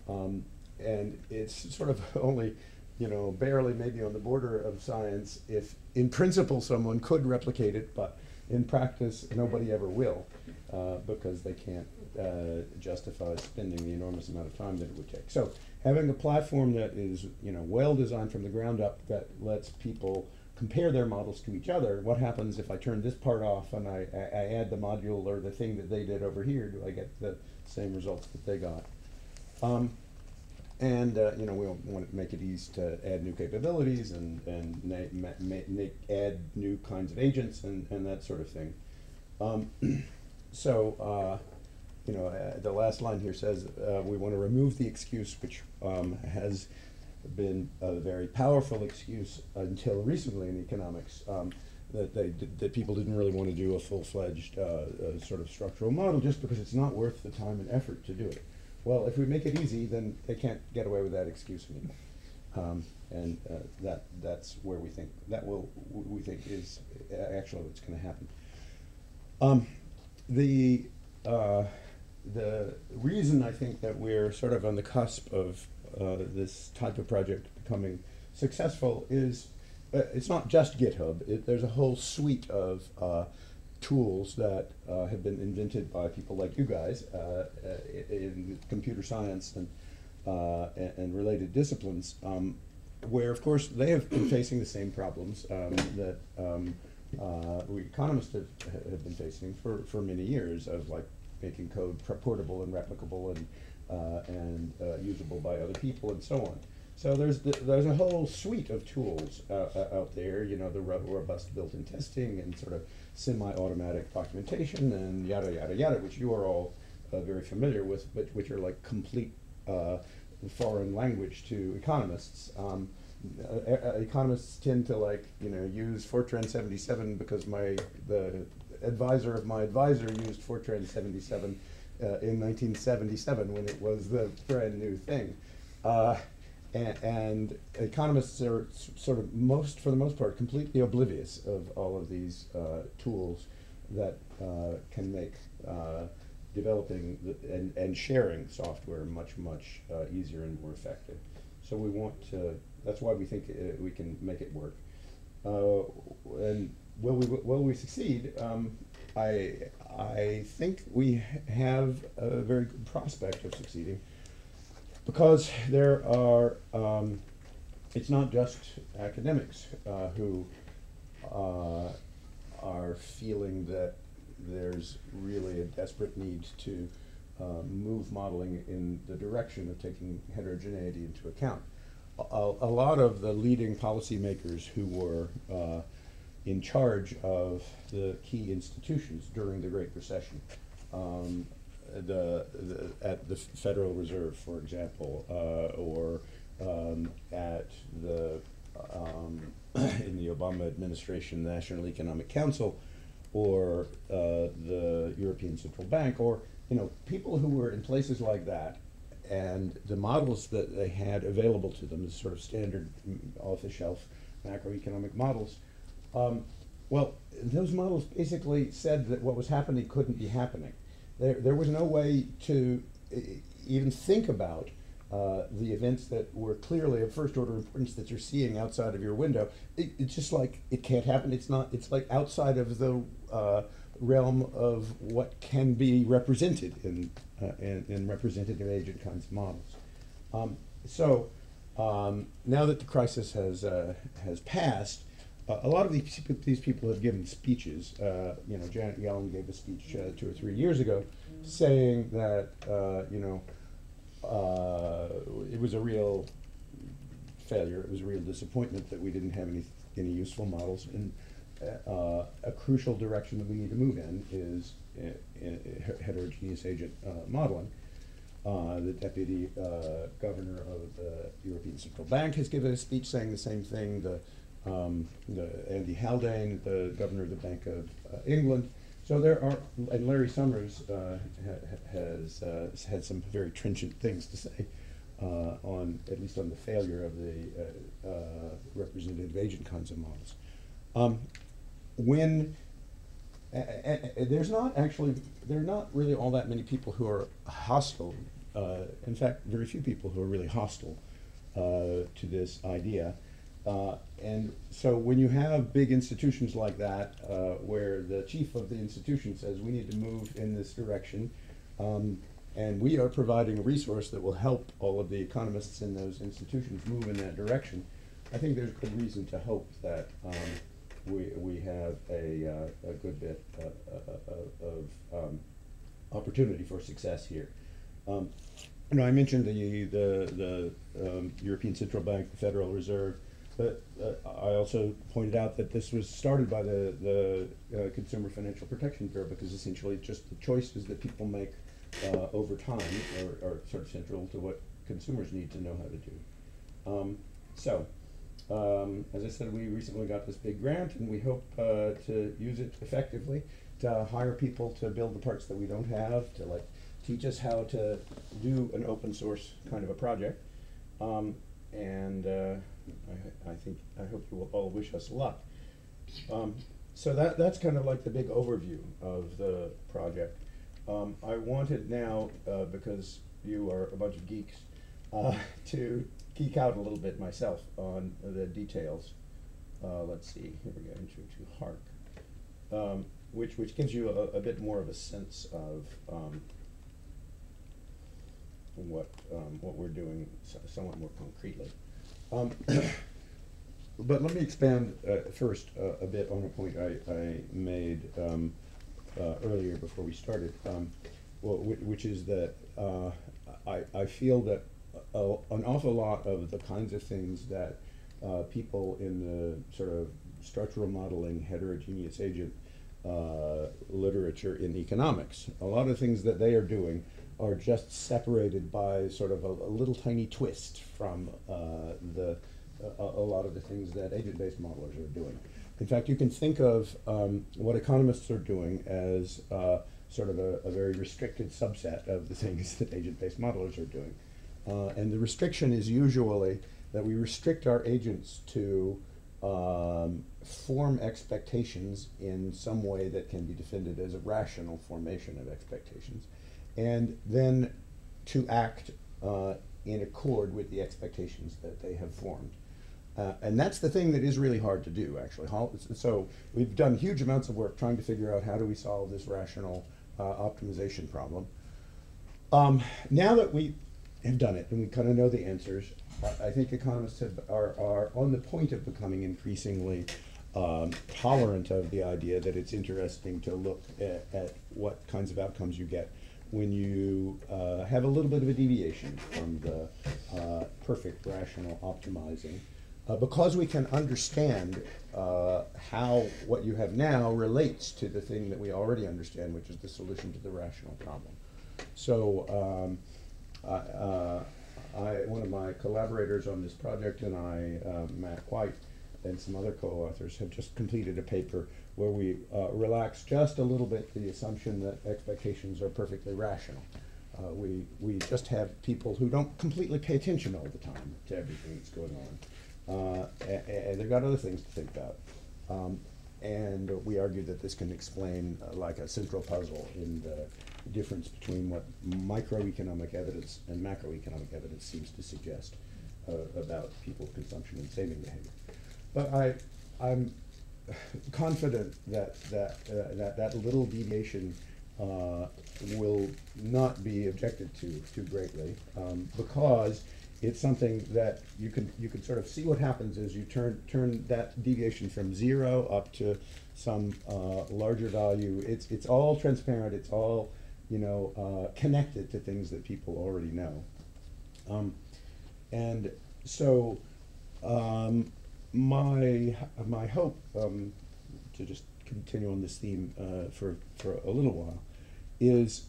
And it's sort of only, barely maybe on the border of science if, in principle, someone could replicate it, but in practice, nobody ever will, because they can't justify spending the enormous amount of time that it would take. So having a platform that is, well designed from the ground up, that lets people compare their models to each other. What happens if I turn this part off and I add the module or the thing that they did over here? Do I get the same results that they got? We want to make it easy to add new capabilities and add new kinds of agents and that sort of thing. The last line here says we want to remove the excuse, which has been a very powerful excuse until recently in economics, that people didn't really want to do a full-fledged sort of structural model just because it's not worth the time and effort to do it. Well, if we make it easy, then they can't get away with that excuse anymore. That's where we think is actually what's going to happen. The reason I think that we're sort of on the cusp of this type of project becoming successful is it's not just GitHub. There's a whole suite of tools that have been invented by people like you guys in computer science and related disciplines, where of course they have been facing the same problems that we economists have been facing for many years, of like making code portable and replicable and usable by other people and so on. So there's a whole suite of tools out there, the robust built-in testing and sort of semi-automatic documentation and yada, yada, yada, which you are all very familiar with, but which are like complete foreign language to economists. Economists tend to use Fortran 77 because the advisor of my advisor used Fortran 77 in 1977 when it was the brand new thing. and economists are sort of for the most part, completely oblivious of all of these tools that can make developing and sharing software much easier and more effective. So we want to. That's why we think we can make it work. And will we succeed? I think we have a very good prospect of succeeding, because there are, it's not just academics who are feeling that there's really a desperate need to move modeling in the direction of taking heterogeneity into account. A lot of the leading policymakers who were in charge of the key institutions during the Great Recession, at the Federal Reserve, for example, or at the in the Obama administration, National Economic Council, or the European Central Bank, or people who were in places like that, and the models that they had available to them, the sort of standard off-the-shelf macroeconomic models. Well, those models basically said that what was happening couldn't be happening. There was no way to even think about the events that were clearly of first order importance that you're seeing outside of your window. It's just like it can't happen. It's not. It's like outside of the realm of what can be represented in representative agent kinds of models. So now that the crisis has passed, a lot of these people have given speeches. Janet Yellen gave a speech 2 or 3 years ago, saying that it was a real failure. It was a real disappointment that we didn't have any useful models. And a crucial direction that we need to move in is heterogeneous agent modeling. The deputy governor of the European Central Bank has given a speech saying the same thing. Andy Haldane, the governor of the Bank of England. So there are, and Larry Summers has had some very trenchant things to say at least on the failure of the representative agent kinds of models. There are not really all that many people who are hostile. In fact, very few people who are really hostile to this idea. And so when you have big institutions like that, where the chief of the institution says we need to move in this direction, and we are providing a resource that will help all of the economists in those institutions move in that direction, I think there's good reason to hope that we have a good bit of opportunity for success here. I mentioned the European Central Bank, the Federal Reserve. But I also pointed out that this was started by the Consumer Financial Protection Bureau, because essentially just the choices that people make over time are sort of central to what consumers need to know how to do. As I said, we recently got this big grant, and we hope to use it effectively to hire people to build the parts that we don't have, to teach us how to do an open source kind of a project. I hope you will all wish us luck. So that's kind of like the big overview of the project. I wanted now, because you are a bunch of geeks, to geek out a little bit myself on the details. Let's see, here we go, intro to HARK, which gives you a bit more of a sense of what we're doing somewhat more concretely. But let me expand first a bit on a point I made earlier before we started, which is that I feel that an awful lot of the kinds of things that people in the sort of structural modeling, heterogeneous agent literature in economics, a lot of things that they are doing are just separated by sort of a little tiny twist from a lot of the things that agent-based modelers are doing. In fact, you can think of what economists are doing as sort of a very restricted subset of the things that agent-based modelers are doing. And the restriction is usually that we restrict our agents to form expectations in some way that can be defended as a rational formation of expectations, and then to act in accord with the expectations that they have formed. And that's the thing that is really hard to do, actually. So we've done huge amounts of work trying to figure out how do we solve this rational optimization problem. Now that we have done it and we kind of know the answers, I think economists are on the point of becoming increasingly tolerant of the idea that it's interesting to look at what kinds of outcomes you get when you have a little bit of a deviation from the perfect rational optimizing, because we can understand how what you have now relates to the thing that we already understand, which is the solution to the rational problem. So one of my collaborators on this project and I, Matt White, and some other co-authors have just completed a paper where we relax just a little bit the assumption that expectations are perfectly rational. We just have people who don't completely pay attention all the time to everything that's going on. And they've got other things to think about. And we argue that this can explain like a central puzzle in the difference between what microeconomic evidence and macroeconomic evidence seems to suggest about people's consumption and saving behavior. But I'm confident that that little deviation will not be objected to too greatly, because it's something that you can sort of see what happens as you turn that deviation from 0 up to some larger value. It's all transparent. It's all connected to things that people already know, and so my hope, to just continue on this theme for a little while, is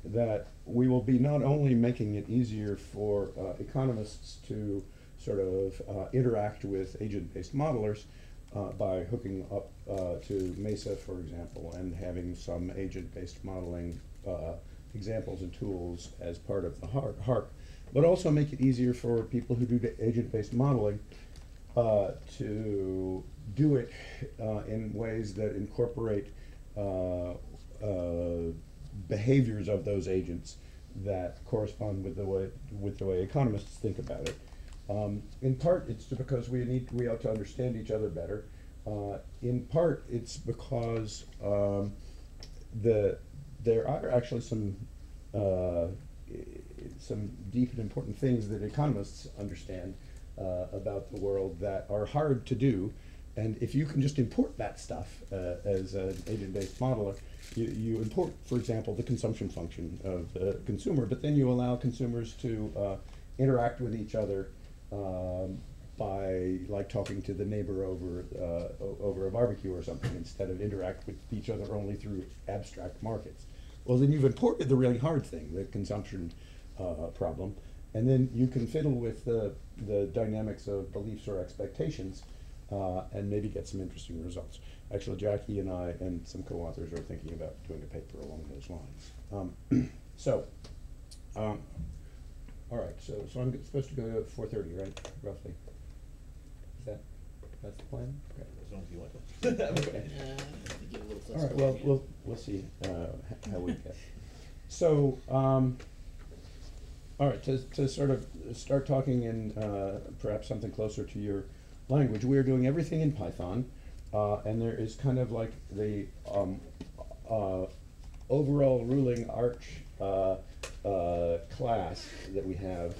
that we will be not only making it easier for economists to sort of interact with agent-based modelers by hooking up to Mesa, for example, and having some agent-based modeling examples and tools as part of the HARK, but also make it easier for people who do agent-based modeling to do it in ways that incorporate behaviors of those agents that correspond with the way economists think about it. In part, it's because we ought to understand each other better. In part, it's because there are actually some deep and important things that economists understand about the world that are hard to do. And if you can just import that stuff as an agent-based modeler, you import, for example, the consumption function of the consumer, but then you allow consumers to interact with each other by, like, talking to the neighbor over a barbecue or something, instead of interact with each other only through abstract markets. Well, then you've imported the really hard thing, the consumption problem, and then you can fiddle with the dynamics of beliefs or expectations and maybe get some interesting results. Actually, Jackie and I and some co-authors are thinking about doing a paper along those lines. All right, so I'm supposed to go to 4:30, right, roughly? That's the plan? Okay. As long as you want to. Okay. Give a little All right, flexibility. well, we'll see how we get. So, all right, to sort of start talking in perhaps something closer to your language, we are doing everything in Python, and there is kind of like the overall ruling arch class that we have,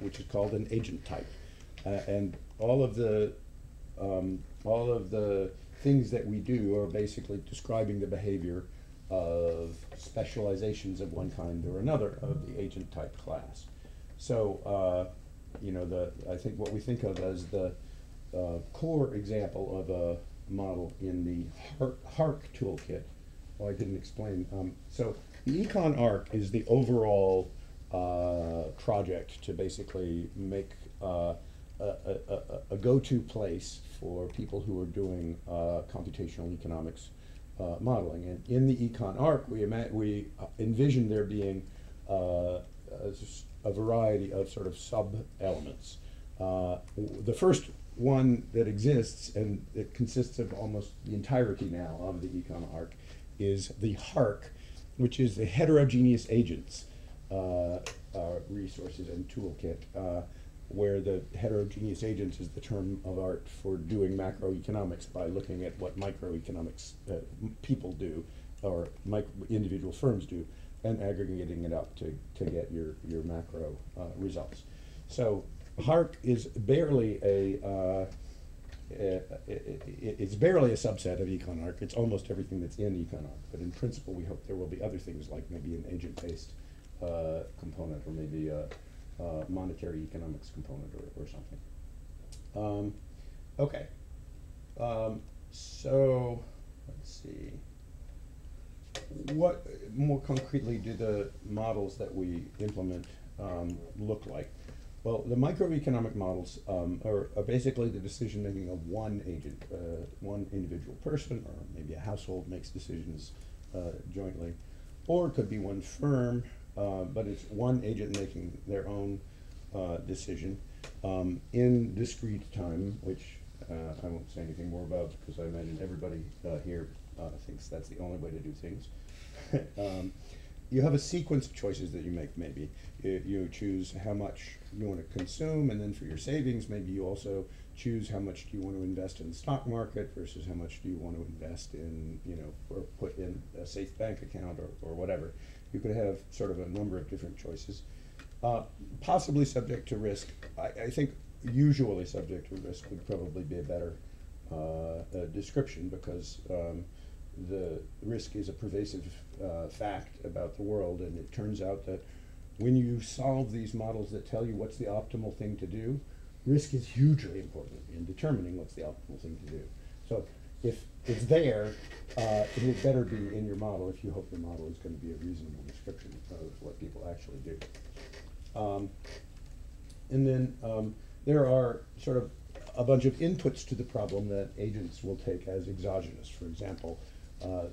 which is called an agent type, and all of the things that we do are basically describing the behavior of specializations of one kind or another of the agent type class. So, I think what we think of as the core example of a model in the HARK toolkit. Well, I didn't explain. So the Econ-ARK is the overall project to basically make a go-to place for people who are doing computational economics modeling. And in the Econ-ARK, we envision there being a variety of sort of sub-elements. The first one that exists, and it consists of almost the entirety now of the Econ-ARK, is the HARK, which is the Heterogeneous Agents Resources and toolKit, where the heterogeneous agents is the term of art for doing macroeconomics by looking at what microeconomics people do, or individual firms do, and aggregating it up to get your macro results. So HARK is barely it's barely a subset of Econ-ARK. It's almost everything that's in Econ-ARK, but in principle we hope there will be other things like maybe an agent-based component, or maybe a monetary economics component, or something. Okay, so let's see. What more concretely do the models that we implement look like? Well, the microeconomic models are basically the decision making of one agent, one individual person, or maybe a household makes decisions jointly, or it could be one firm, but it's one agent making their own decision in discrete time, which I won't say anything more about because I imagine everybody here thinks that's the only way to do things. You have a sequence of choices that you make, maybe. You choose how much you want to consume, and then for your savings, maybe you also choose how much do you want to invest in the stock market versus how much do you want to invest in, or put in a safe bank account, or whatever. You could have sort of a number of different choices. Possibly subject to risk. I think usually subject to risk would probably be a better description, because the risk is a pervasive fact about the world, and it turns out that when you solve these models that tell you what's the optimal thing to do, risk is hugely important in determining what's the optimal thing to do. So if it's there, it would better be in your model if you hope your model is going to be a reasonable description of what people actually do. And then there are sort of a bunch of inputs to the problem that agents will take as exogenous. For example,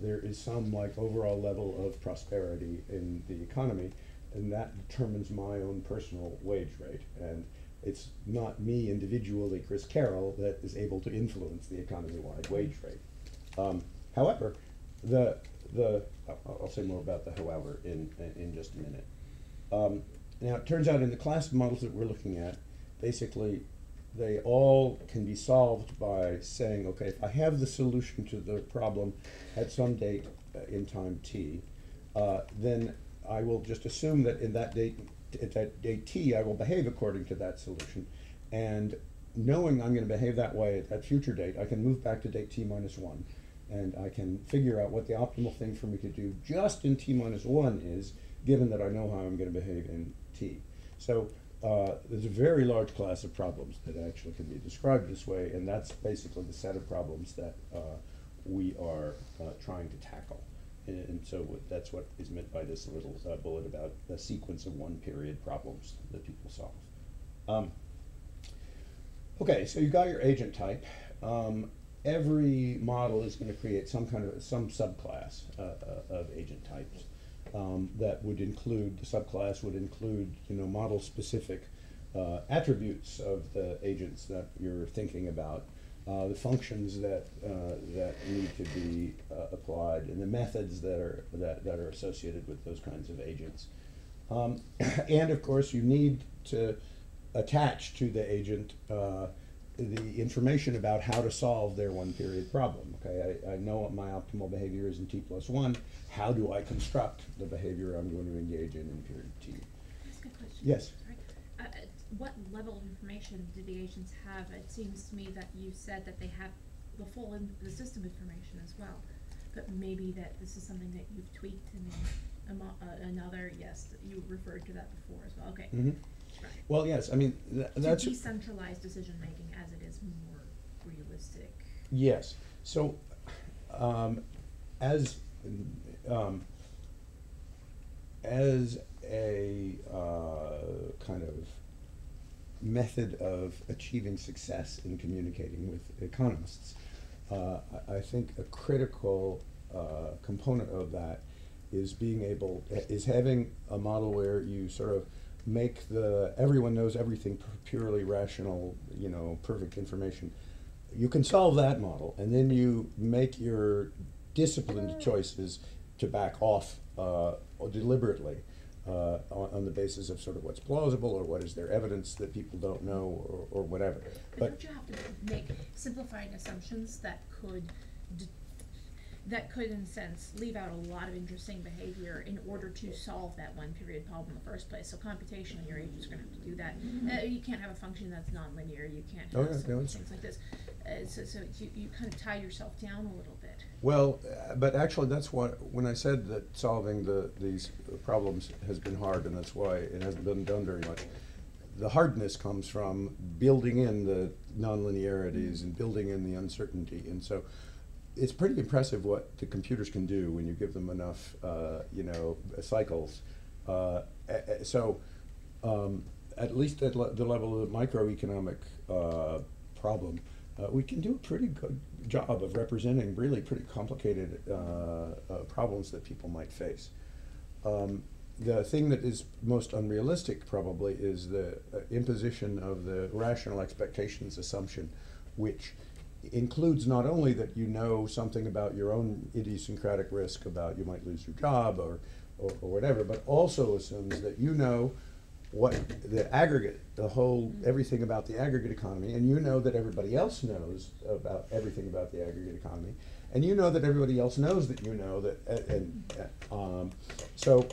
there is some overall level of prosperity in the economy, and that determines my own personal wage rate. And it's not me individually, Chris Carroll, that is able to influence the economy-wide wage rate. However, I'll say more about the however in just a minute. Now, it turns out in the class of models that we're looking at, basically, they all can be solved by saying, okay, if I have the solution to the problem at some date in time t, then I will just assume that at that date t, I will behave according to that solution. And knowing I'm going to behave that way at that future date, I can move back to date t minus 1, and I can figure out what the optimal thing for me to do just in t minus 1 is, given that I know how I'm going to behave in t. So there's a very large class of problems that actually can be described this way, and that's basically the set of problems that we are trying to tackle. And so that's what is meant by this little bullet about a sequence of one-period problems that people solve. Okay, so you've got your agent type. Every model is going to create some subclass of agent types. That would include, the subclass would include, model-specific attributes of the agents that you're thinking about, the functions that need to be applied, and the methods that are associated with those kinds of agents. And of course, you need to attach to the agent the information about how to solve their one-period problem. Okay, I know what my optimal behavior is in t plus 1. How do I construct the behavior I'm going to engage in period t? Can I ask a question? Yes. Sorry. What level of information do the agents have? It seems to me that you said that they have the full the system information as well, but maybe that this is something that you've tweaked in another. Yes, you referred to that before as well. Okay. Mm-hmm. Right. Well, yes. I mean, that's to decentralized decision making as it is more realistic. Yes. So, as a kind of method of achieving success in communicating with economists, I think a critical component of that is having a model where you sort of make everyone knows everything purely rational, perfect information. You can solve that model, and then you make your disciplined choices to back off deliberately on the basis of sort of what's plausible or what is there evidence that people don't know or whatever. But don't you have to make simplifying assumptions that could in a sense leave out a lot of interesting behavior in order to solve that one period problem in the first place? So computationally, your agent's going to have to do that. You can't have a function that's nonlinear. You can't have things like this. So you kind of tie yourself down a little bit. Well, but actually that's when I said that solving these problems has been hard, and that's why it hasn't been done very much. The hardness comes from building in the nonlinearities and building in the uncertainty, and so it's pretty impressive what the computers can do when you give them enough, cycles. So at least at the level of the microeconomic problem, we can do a pretty good job of representing really pretty complicated problems that people might face. The thing that is most unrealistic probably is the imposition of the rational expectations assumption, which includes not only that you know something about your own idiosyncratic risk about you might lose your job or whatever, but also assumes that you know what the aggregate, everything about the aggregate economy, and you know that everybody else knows about everything about the aggregate economy, and you know that everybody else knows that you know that, so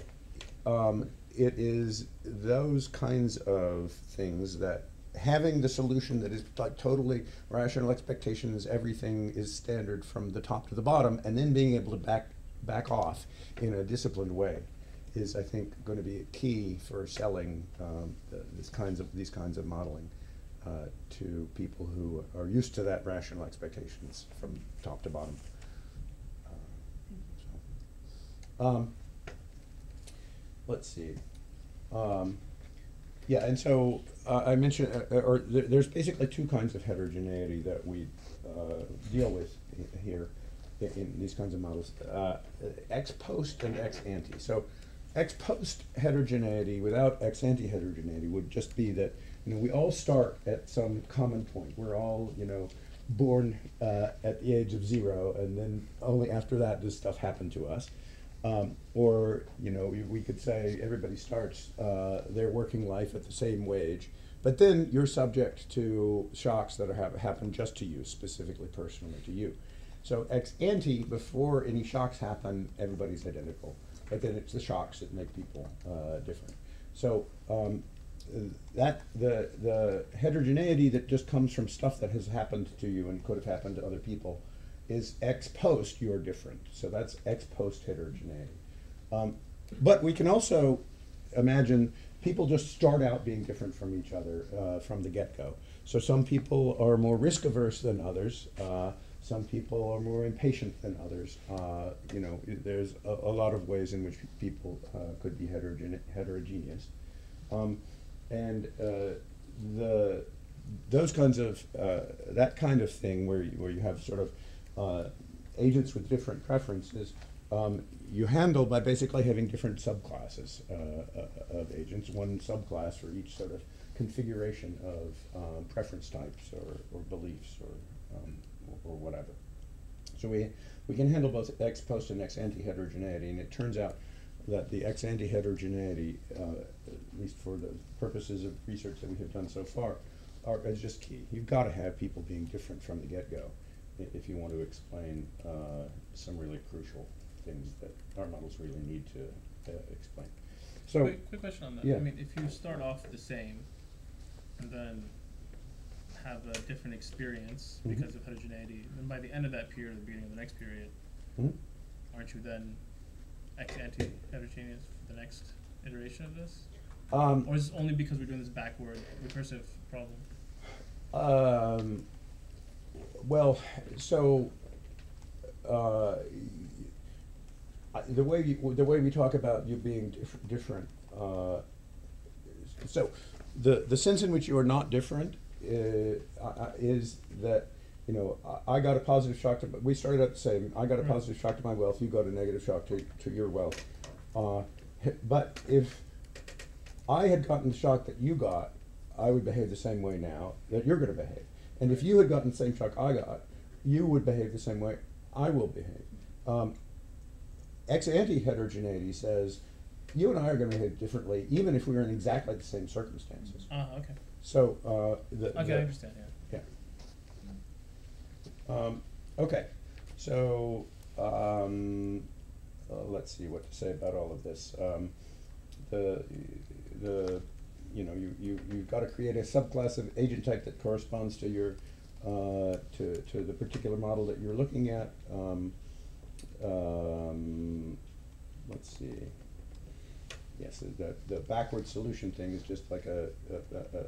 it is those kinds of things that having the solution that is like totally rational expectations, everything is standard from the top to the bottom, and then being able to back off in a disciplined way is, I think, going to be a key for selling these kinds of modeling to people who are used to that rational expectations from top to bottom. Let's see. Yeah, and so I mentioned, there's basically two kinds of heterogeneity that we deal with here in these kinds of models, ex post and ex ante. So ex post heterogeneity without ex ante heterogeneity would just be that we all start at some common point. We're all born at the age of 0, and then only after that does stuff happen to us. Or we could say everybody starts their working life at the same wage, but then you're subject to shocks that have happened just to you, specifically personally to you. So ex ante, before any shocks happen, everybody's identical, but then it's the shocks that make people different. So that the heterogeneity that just comes from stuff that has happened to you and could have happened to other people is ex post, you're different. So that's ex post heterogeneity. But we can also imagine people just start out being different from each other from the get-go. So some people are more risk averse than others. Some people are more impatient than others. There's a lot of ways in which people could be heterogeneous. Those kinds of, that kind of thing where you have sort of agents with different preferences, you handle by basically having different subclasses of agents, one subclass for each sort of configuration of preference types or beliefs or whatever. So we can handle both ex post and ex ante heterogeneity, and it turns out that the ex ante heterogeneity, at least for the purposes of research that we have done so far, is just key. You've got to have people being different from the get-go if you want to explain some really crucial things that our models really need to explain. So, quick question on that. Yeah. I mean, if you start off the same and then have a different experience because of heterogeneity, then by the end of that period, or the beginning of the next period, aren't you then ex ante heterogeneous for the next iteration of this? Or is it only because we're doing this backward recursive problem? Well, so the way we talk about you being different. So the sense in which you are not different is that I got a positive shock to. We started out the same. I got a positive shock to my wealth. You got a negative shock to your wealth. But if I had gotten the shock that you got, I would behave the same way now that you're going to behave. And if you had gotten the same shock I got, you would behave the same way I will behave. Ex-ante heterogeneity says you and I are going to behave differently, even if we were in exactly the same circumstances. Okay. So Okay, I understand. Yeah. Yeah. Okay. So let's see what to say about all of this. You've got to create a subclass of agent type that corresponds to your to the particular model that you're looking at. Let's see. Yes, the backward solution thing is just like a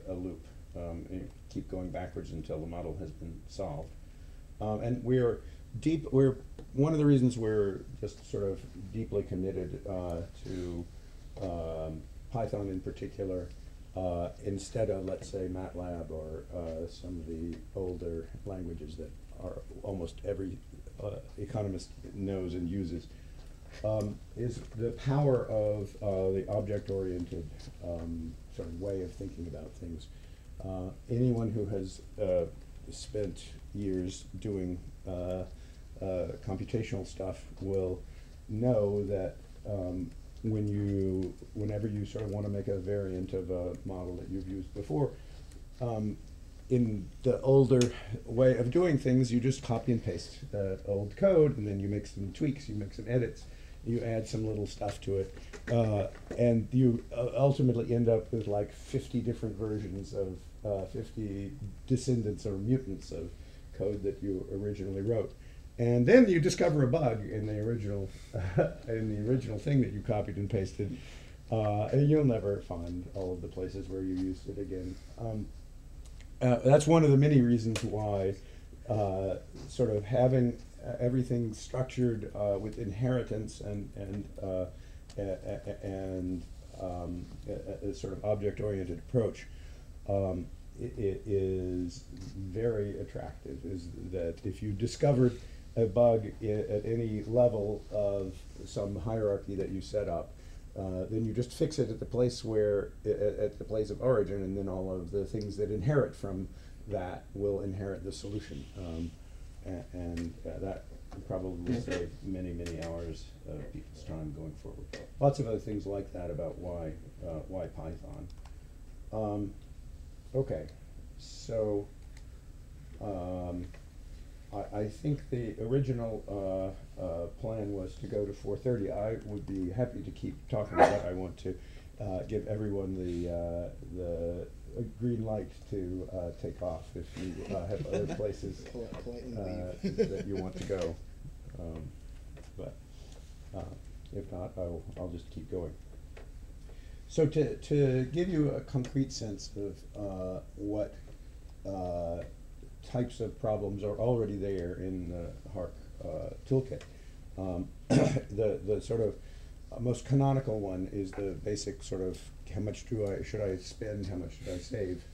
loop. You keep going backwards until the model has been solved. And we're one of the reasons we're just sort of deeply committed to Python in particular, instead of, let's say, MATLAB or some of the older languages that are almost every economist knows and uses, is the power of the object-oriented sort of way of thinking about things. Anyone who has spent years doing computational stuff will know that whenever you sort of want to make a variant of a model that you've used before, in the older way of doing things, you just copy and paste the old code, and then you make some tweaks, you make some edits, you add some little stuff to it, and you ultimately end up with like 50 different versions of 50 descendants or mutants of code that you originally wrote. And then you discover a bug in the original thing that you copied and pasted, and you'll never find all of the places where you used it again. That's one of the many reasons why sort of having everything structured with inheritance and a sort of object-oriented approach it is very attractive. Is that if you discovered a bug at any level of some hierarchy that you set up, then you just fix it at the place at the place of origin, and then all of the things that inherit from that will inherit the solution. That probably will save many, many hours of people's time going forward. Lots of other things like that about why Python. Okay, so I think the original plan was to go to 4:30. I would be happy to keep talking about it. I want to give everyone the green light to take off if you have other places that you want to go. But if not, I'll just keep going. So to give you a concrete sense of what types of problems are already there in the HARK toolkit, the sort of most canonical one is the basic sort of how much should I spend, how much should I save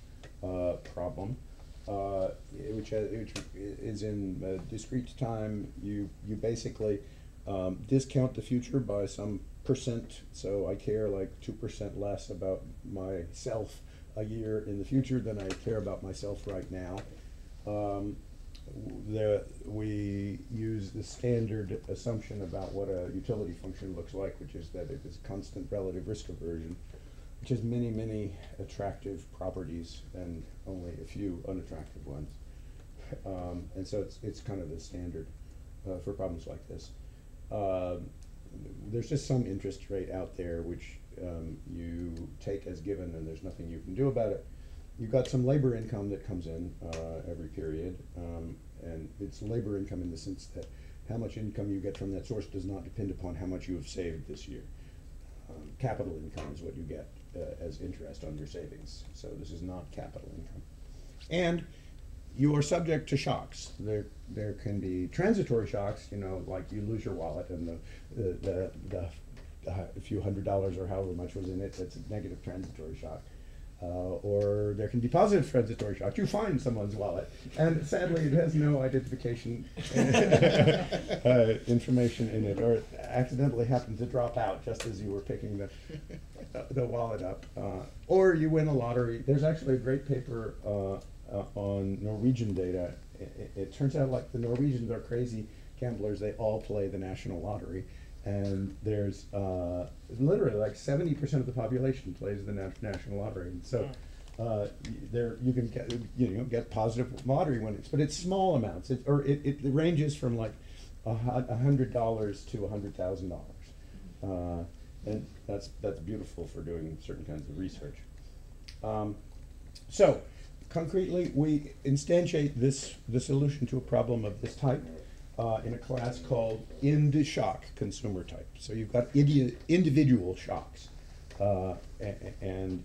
problem, which is in discrete time. You basically discount the future by some percent, so I care like 2% less about myself a year in the future than I care about myself right now. We use the standard assumption about what a utility function looks like, which is that it is constant relative risk aversion, which has many, many attractive properties and only a few unattractive ones. And so it's kind of the standard for problems like this. There's just some interest rate out there which you take as given, and there's nothing you can do about it. You've got some labor income that comes in every period, and it's labor income in the sense that how much income you get from that source does not depend upon how much you have saved this year. Capital income is what you get as interest on your savings, so this is not capital income. And you are subject to shocks. There can be transitory shocks, like you lose your wallet and the few $100 or however much was in it, that's a negative transitory shock. Or there can be positive transitory shocks. You find someone's wallet, and sadly it has no identification information in it, or it accidentally happened to drop out just as you were picking the wallet up. Or you win a lottery. There's actually a great paper on Norwegian data. It turns out like the Norwegians are crazy gamblers. They all play the national lottery. And there's literally like 70% of the population plays the national lottery. And so there you can get get positive lottery winnings, but it's small amounts. It ranges from like $100 to $100,000, and that's beautiful for doing certain kinds of research. So concretely, we instantiate the solution to a problem of this type in a class called ind-shock consumer type. So you've got individual shocks, and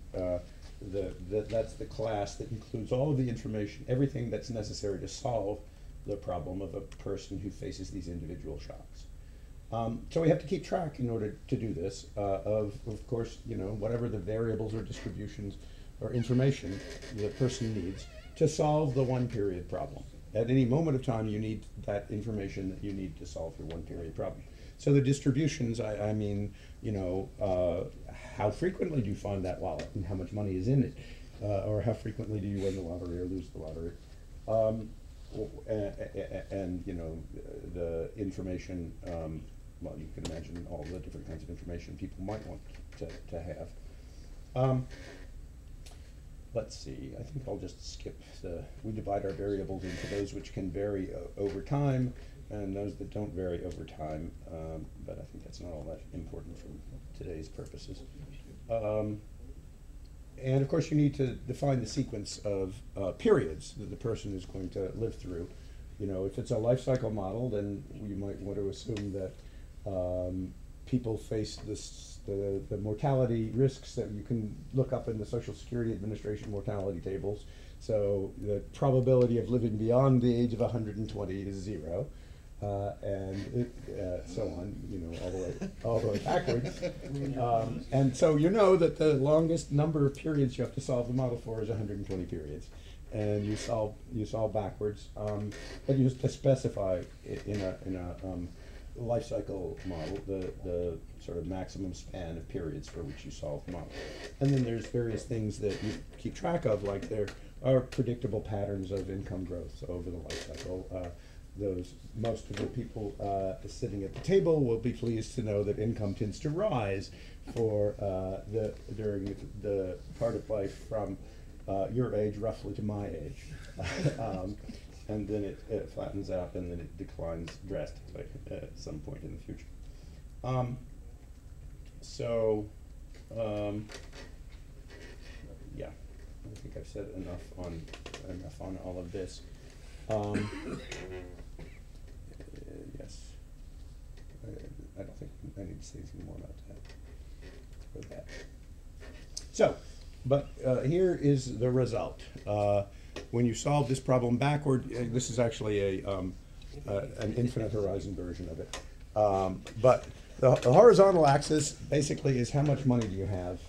that's the class that includes all of the information, everything that's necessary to solve the problem of a person who faces these individual shocks. So we have to keep track in order to do this of course, whatever the variables or distributions or information the person needs to solve the one period problem. At any moment of time, you need that information that you need to solve your one period problem. So the distributions, I mean, how frequently do you find that wallet and how much money is in it? Or how frequently do you win the lottery or lose the lottery? And the information, well, you can imagine all the different kinds of information people might want to have. Let's see, I think I'll just skip we divide our variables into those which can vary over time and those that don't vary over time, but I think that's not all that important for today's purposes. And of course you need to define the sequence of periods that the person is going to live through. If it's a life cycle model, then you might want to assume that people face the mortality risks that you can look up in the Social Security Administration mortality tables. So the probability of living beyond the age of 120 is 0, and so on, all the way backwards. And so that the longest number of periods you have to solve the model for is 120 periods, and you solve backwards. But you have to specify in a life cycle model the sort of maximum span of periods for which you solve the model. And then there's various things that you keep track of, like there are predictable patterns of income growth over the life cycle. Most of the people sitting at the table will be pleased to know that income tends to rise during the part of life from your age roughly to my age. And then it flattens out, and then it declines drastically at some point in the future. Yeah, I think I've said enough on all of this. Yes, I don't think I need to say anything more about that. So, but here is the result. When you solve this problem backward, this is actually an infinite horizon version of it. But the horizontal axis basically is how much money do you have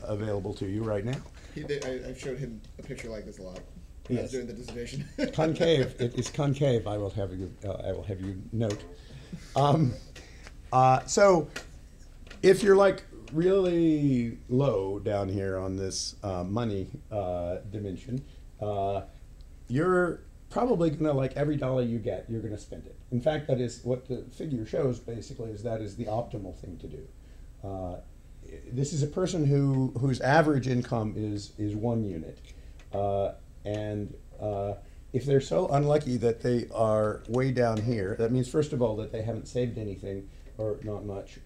available to you right now? I showed him a picture like this a lot when I was doing the dissertation. Concave. It is concave. I will have you note. So, if you're like really low down here on this money dimension, you're probably gonna, like, every dollar you get, you're gonna spend it. In fact, that is what the figure shows, basically, is that is the optimal thing to do. This is a person whose average income is 1 unit. And if they're so unlucky that they are way down here, that means, first of all, that they haven't saved anything, or not much,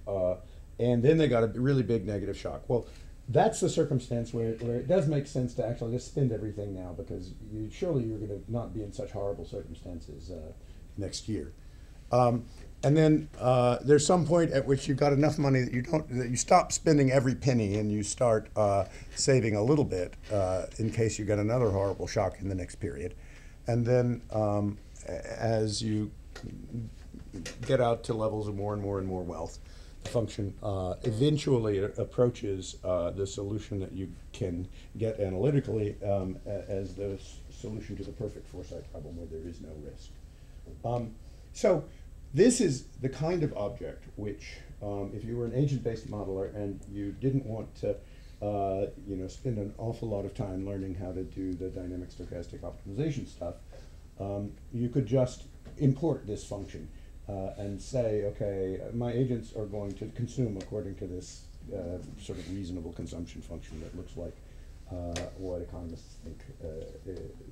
and then they got a really big negative shock. Well, that's the circumstance where it does make sense to actually just spend everything now, because surely you're going to not be in such horrible circumstances next year. And then there's some point at which you've got enough money that you stop spending every penny and you start saving a little bit in case you get another horrible shock in the next period. And then as you get out to levels of more and more and more wealth, function eventually approaches the solution that you can get analytically as the solution to the perfect foresight problem where there is no risk. So this is the kind of object which, if you were an agent-based modeler and you didn't want to spend an awful lot of time learning how to do the dynamic stochastic optimization stuff, you could just import this function and say, okay, my agents are going to consume according to this sort of reasonable consumption function that looks like what economists think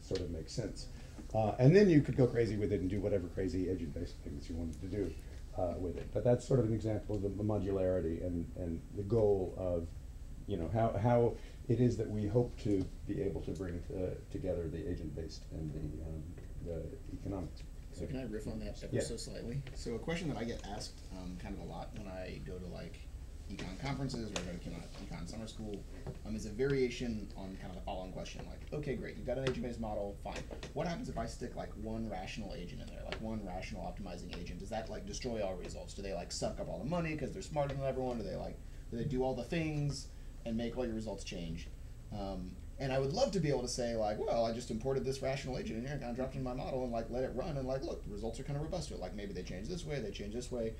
sort of makes sense. And then you could go crazy with it and do whatever crazy agent-based things you wanted to do with it. But that's sort of an example of the modularity and the goal of how it is that we hope to be able to bring together the agent-based and the economics. So can I riff on that ever so slightly? So a question that I get asked kind of a lot when I go to like econ conferences or go to econ summer school is a variation on kind of the following question, like, okay, great, you've got an agent-based model, fine. What happens if I stick like one rational agent in there, like one rational optimizing agent? Does that like destroy all results? Do they like suck up all the money because they're smarter than everyone? Do they do all the things and make all your results change? And I would love to be able to say like, well, I just imported this rational agent in here and kind of dropped it in my model and like let it run and like, look, the results are kind of robust to it. Like maybe they change this way, they change this way.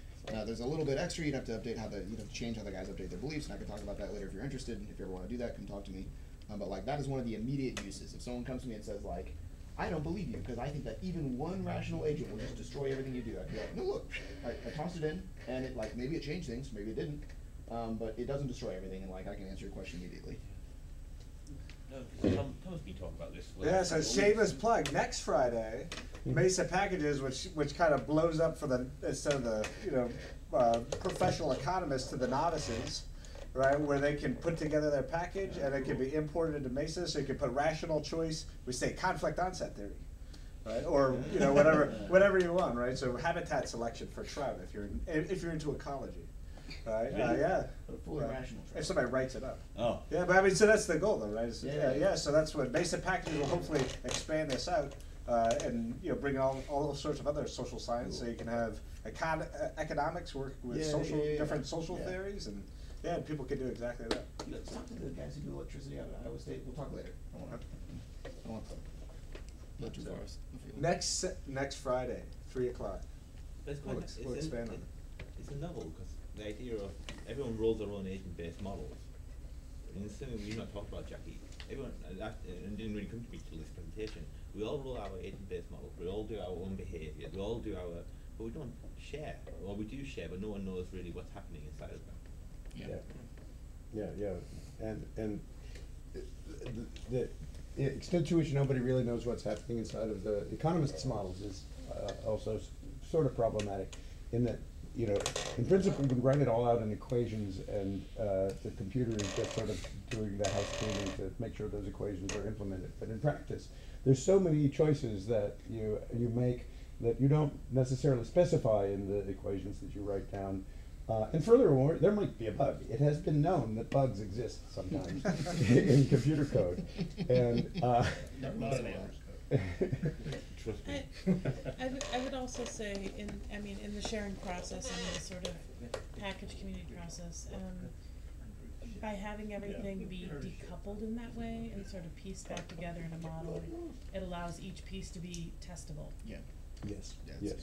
There's a little bit extra. You'd have to update you'd have to change how the guys update their beliefs, and I can talk about that later if you're interested. If you ever want to do that, come talk to me. But like that is one of the immediate uses. If someone comes to me and says like, I don't believe you because I think that even one rational agent will just destroy everything you do, I'd be like, no, look, I tossed it in and it like maybe it changed things, maybe it didn't, but it doesn't destroy everything, and like I can answer your question immediately. No, Thomas B talked about this. Yeah, so shameless plug. Next Friday, Mesa Packages, which kind of blows up for instead of the professional economists to the novices, right? Where they can put together their package and it can be imported into Mesa, so you can put rational choice. We say conflict onset theory, right? Or whatever you want, right? So habitat selection for trout if you're into ecology. Right. Yeah. Fully rational. If somebody writes it up. Oh. Yeah, but I mean, so that's the goal, though, right? Yeah. So that's what Mesa Packages will hopefully expand this out and bring all sorts of other social science. Cool. So you can have economics work with different social theories, and people can do exactly that. Let's talk to the guys who do electricity out of Iowa State. We'll talk later. I don't want to. Not too far. Next Friday, 3:00. That's We'll expand on it. It's a novel because the idea of everyone rolls their own agent-based models. And it's something we've not talked about, Jackie. Everyone, and didn't really come to me till this presentation. We all roll our agent-based models. We all do our own behavior. We all do but we don't share. Or we do share, but no one knows really what's happening inside of them. Yeah. And the extent to which nobody really knows what's happening inside of the economists' models is also sort of problematic in that, in principle, you can write it all out in equations, and the computer is just sort of doing the house cleaning to make sure those equations are implemented. But in practice, there's so many choices that you make that you don't necessarily specify in the equations that you write down. And furthermore, there might be a bug. It has been known that bugs exist sometimes in computer code. And Trust me. I would also say in the sharing process and the sort of package community process, by having everything be decoupled in that way and sort of pieced back together in a model, it allows each piece to be testable. Yeah. yes.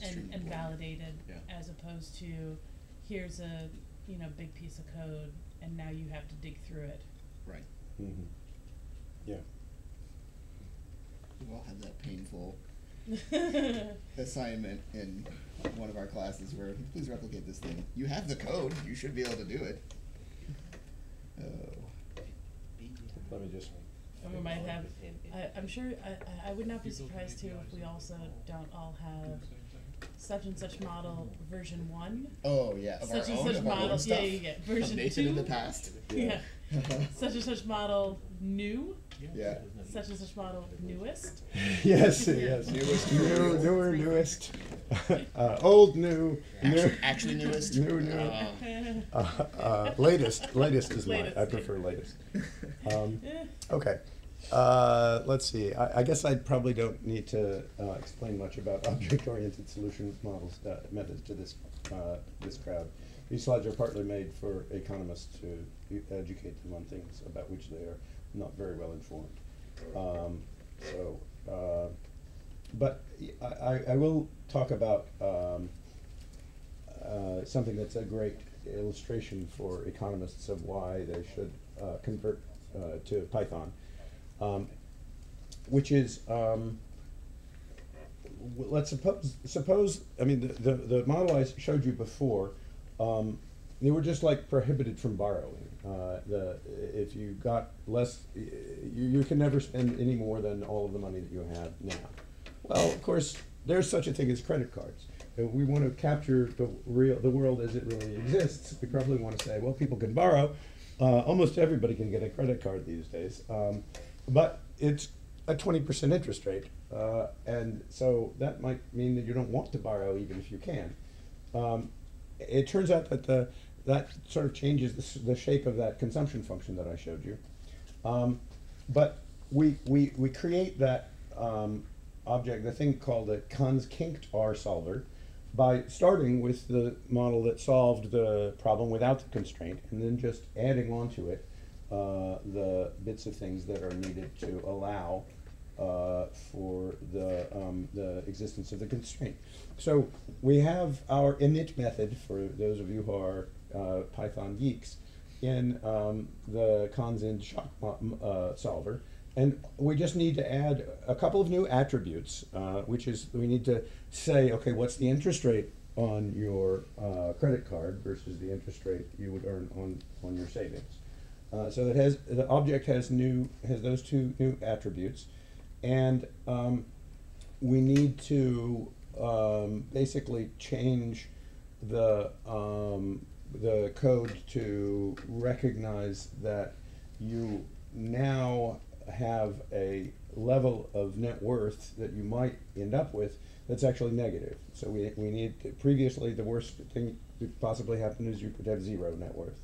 And validated, Yeah. as opposed to here's a big piece of code and now you have to dig through it. Right. Mm-hmm. Yeah. We've all had that painful assignment in one of our classes where, please replicate this thing. You have the code. You should be able to do it. Oh. Let me just. Or we might have, I'm sure, I would not be surprised too if we also don't all have such and such model version 1. Oh yeah, of Such our and own, such of our own model, stuff. version of Nathan 2. in the past. Yeah. Such and such model new. Yeah. Such and such model newest. Yes. Newest, Newest. Old, new. Actually newest. New. Latest is mine. Latest. I prefer latest. Okay. Let's see. I guess I probably don't need to explain much about object-oriented solution models methods to this crowd. these slides are partly made for economists to educate them on things about which they are not very well informed. But I will talk about something that's a great illustration for economists of why they should convert to Python, which is, let's suppose, I mean, the model I showed you before, they were just like prohibited from borrowing. If you got less, you can never spend any more than all of the money that you have now. Well, of course, there's such a thing as credit cards. If we want to capture the world as it really exists, we probably want to say, well, people can borrow. Almost everybody can get a credit card these days, but it's a 20% interest rate, and so that might mean that you don't want to borrow even if you can. It turns out that that sort of changes the shape of that consumption function that I showed you. But we create that object, the thing called a kinked R solver, by starting with the model that solved the problem without the constraint, and then just adding onto it the bits of things that are needed to allow for the existence of the constraint. So we have our init method, for those of you who are Python geeks, in the consint shock solver, and we just need to add a couple of new attributes, which is we need to say, okay, what's the interest rate on your credit card versus the interest rate you would earn on your savings. So the object has those two new attributes, and we need to basically change the code to recognize that you now have a level of net worth that you might end up with that's actually negative. So we need previously the worst thing that possibly happened is you could have zero net worth,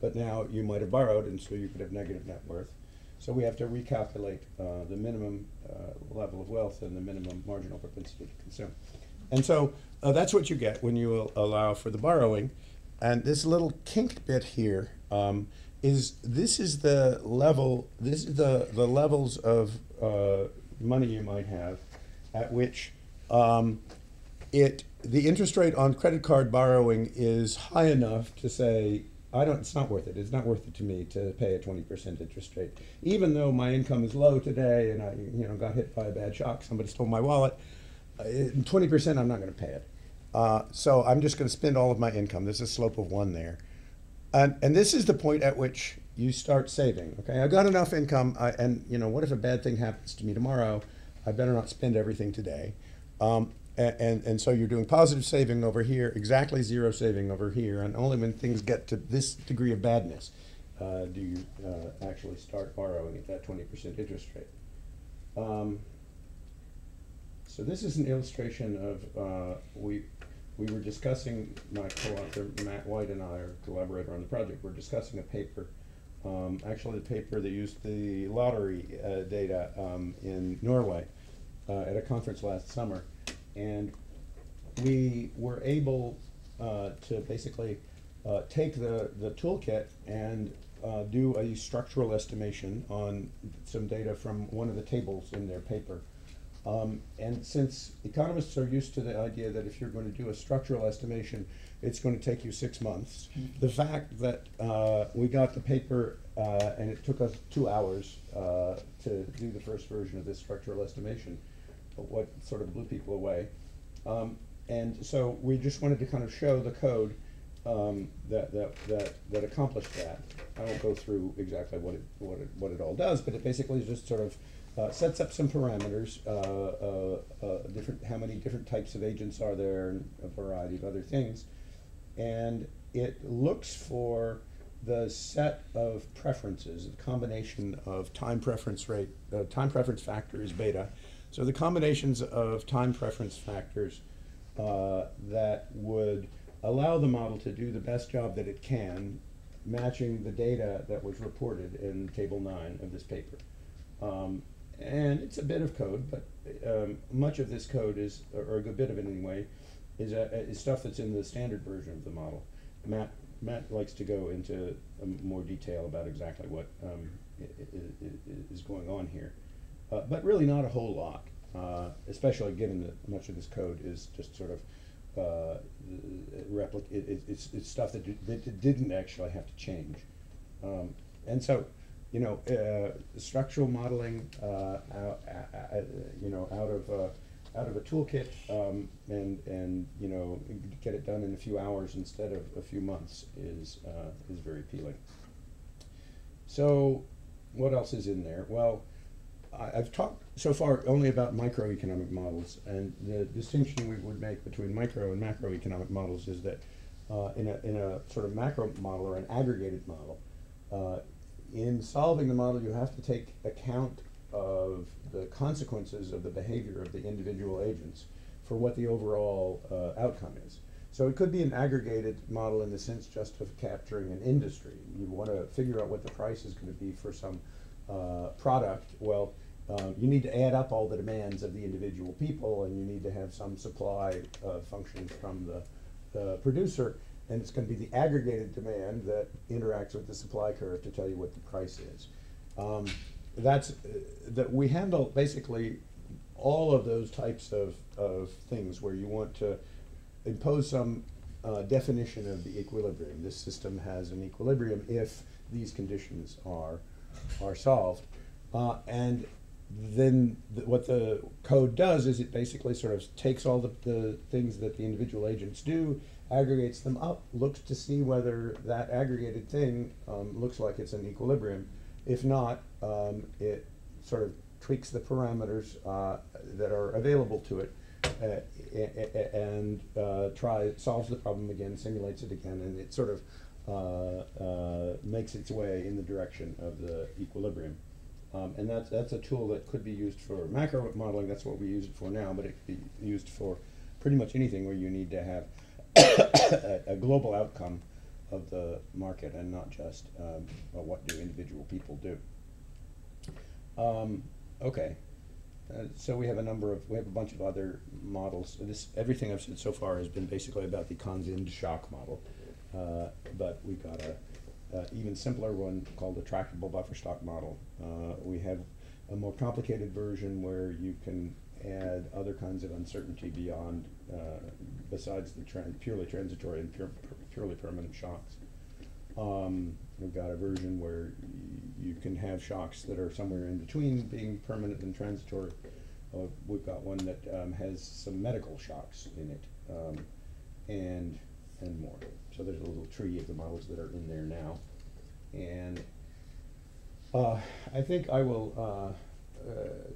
but now you might have borrowed and so you could have negative net worth. So we have to recalculate the minimum level of wealth and the minimum marginal propensity to consume. And so that's what you get when you allow for the borrowing. And this little kinked bit here is the levels of money you might have at which the interest rate on credit card borrowing is high enough to say, it's not worth it. It's not worth it to me to pay a 20% interest rate. Even though my income is low today and I got hit by a bad shock, somebody stole my wallet, 20% I'm not going to pay it. So I'm just going to spend all of my income. There's a slope of 1 there. And this is the point at which you start saving. Okay, I've got enough income, what if a bad thing happens to me tomorrow? I better not spend everything today. And so you're doing positive saving over here, exactly zero saving over here, and only when things get to this degree of badness do you actually start borrowing at that 20% interest rate. So this is an illustration of, we were discussing, my co-author Matt White and I, our collaborator on the project, we're discussing a paper, actually the paper that used the lottery data in Norway at a conference last summer. And we were able to basically take the toolkit and do a structural estimation on some data from one of the tables in their paper. And since economists are used to the idea that if you're going to do a structural estimation, it's going to take you 6 months, the fact that we got the paper and it took us 2 hours to do the first version of this structural estimation, what sort of blew people away. And so we just wanted to kind of show the code that accomplished that. I won't go through exactly what it all does, but it basically just sort of sets up some parameters, how many different types of agents are there, and a variety of other things. And it looks for the set of preferences, the combination of time preference factor is beta. So the combinations of time preference factors that would allow the model to do the best job that it can, matching the data that was reported in table 9 of this paper. And it's a bit of code, but much of this code is, or a good bit of it anyway, is stuff that's in the standard version of the model. Matt likes to go into more detail about exactly what is going on here, but really not a whole lot, especially given that much of this code is just sort of it's stuff that didn't actually have to change, and so you know structural modeling you know out of a toolkit and you know get it done in a few hours instead of a few months is very appealing. So what else is in there? Well, I've talked so far only about microeconomic models, and the distinction we would make between micro and macroeconomic models is that in a sort of macro model or an aggregated model, in solving the model you have to take account of the consequences of the behavior of the individual agents for what the overall outcome is. So it could be an aggregated model in the sense just of capturing an industry. You want to figure out what the price is going to be for some product. Well, you need to add up all the demands of the individual people, and you need to have some supply functions from the producer, and it's going to be the aggregated demand that interacts with the supply curve to tell you what the price is. That we handle basically all of those types of things where you want to impose some definition of the equilibrium. This system has an equilibrium if these conditions are solved. And then what the code does is it basically sort of takes all the things that the individual agents do, aggregates them up, looks to see whether that aggregated thing looks like it's in equilibrium. If not, it sort of tweaks the parameters that are available to it and solves the problem again, simulates it again, and it sort of makes its way in the direction of the equilibrium. And that's a tool that could be used for macro modeling. That's what we use it for now, but it could be used for pretty much anything where you need to have a global outcome of the market and not just what do individual people do. Okay, so we have a bunch of other models. Everything I've said so far has been basically about the Conzind shock model, but we've got a even simpler one called the tractable buffer stock model. We have a more complicated version where you can add other kinds of uncertainty beyond, besides the purely transitory and purely permanent shocks. We've got a version where you can have shocks that are somewhere in between being permanent and transitory. We've got one that has some medical shocks in it, and more. So there's a little tree of the models that are in there now. And I think I will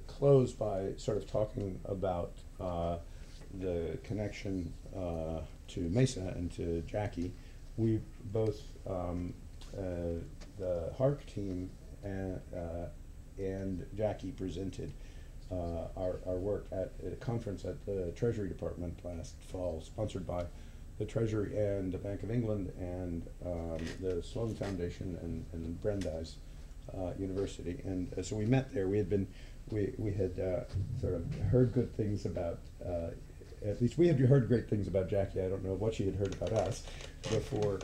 close by sort of talking about the connection to Mesa and to Jackie. We both, the HARK team and Jackie presented our work at a conference at the Treasury Department last fall, sponsored by the Treasury and the Bank of England and the Sloan Foundation and Brandeis University. And so we met there. We had sort of heard good things about, at least we had heard great things about Jackie. I don't know what she had heard about us before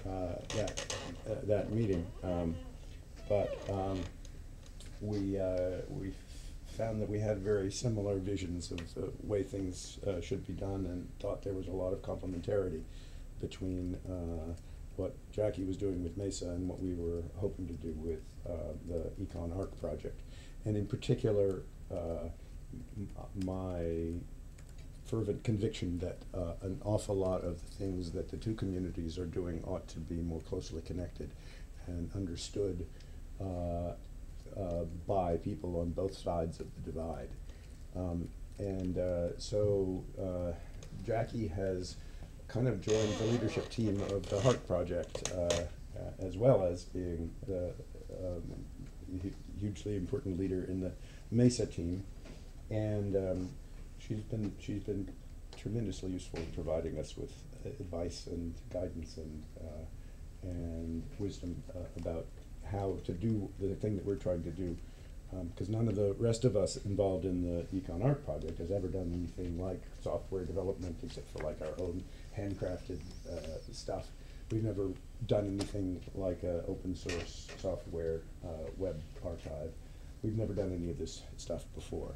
that meeting. But we found that we had very similar visions of the way things should be done, and thought there was a lot of complementarity between what Jackie was doing with Mesa and what we were hoping to do with the Econ-ARK project. And in particular, my fervent conviction that an awful lot of the things that the two communities are doing ought to be more closely connected and understood by people on both sides of the divide. So Jackie has kind of joined the leadership team of the HARK project, as well as being the hugely important leader in the Mesa team, and she's been tremendously useful in providing us with advice and guidance and wisdom about how to do the thing that we're trying to do, because none of the rest of us involved in the Econ-ARK project has ever done anything like software development except for like our own handcrafted stuff. we've never done anything like a open source software web archive. We've never done any of this stuff before.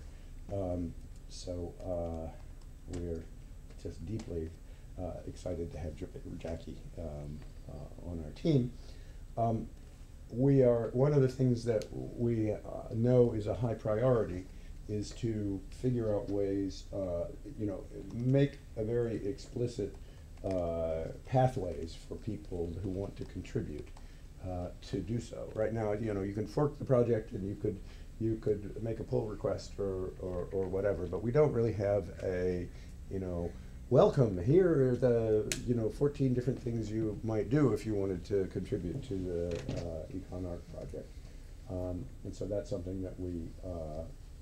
So we're just deeply excited to have Jackie on our team. One of the things that we know is a high priority is to figure out ways, make a very explicit pathways for people who want to contribute to do so. Right now, you can fork the project and you could make a pull request or whatever, but we don't really have a, welcome, here are the 14 different things you might do if you wanted to contribute to the Econ-ARK project. And so that's something that we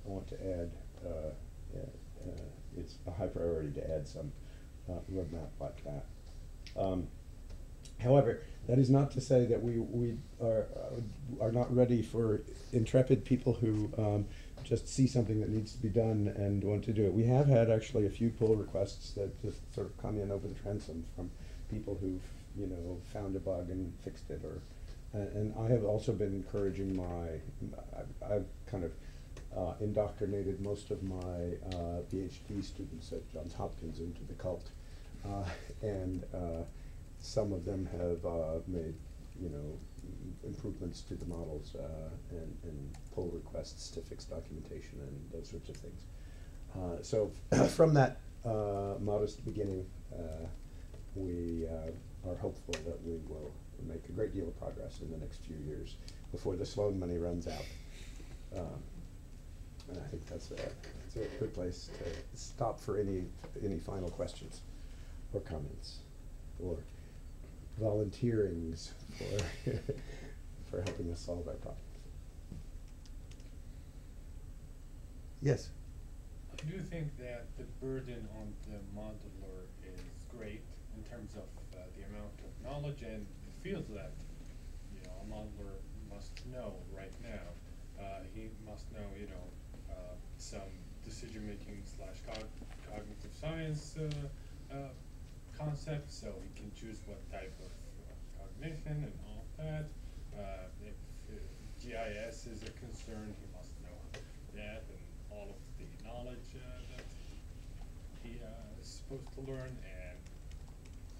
want to add. It's a high priority to add some roadmap like that. However, that is not to say that we are not ready for intrepid people who just see something that needs to be done and want to do it. We have had actually a few pull requests that just sort of come in over the transom from people who've found a bug and fixed it, and I have also been encouraging I've kind of indoctrinated most of my PhD students at Johns Hopkins into the cult, and some of them have made improvements to the models and pull requests to fix documentation and those sorts of things. So from that modest beginning, we are hopeful that we will make a great deal of progress in the next few years before the Sloan money runs out. And I think that's a good place to stop for any final questions or comments or volunteerings for helping us solve our problems. Yes? I do think that the burden on the modular is great in terms of the amount of knowledge and the fields that a modeler must know right now. He must know some decision making / cognitive science concepts, so he can choose what type of cognition and all that. If GIS is a concern, he must know that and all of the knowledge that he is supposed to learn,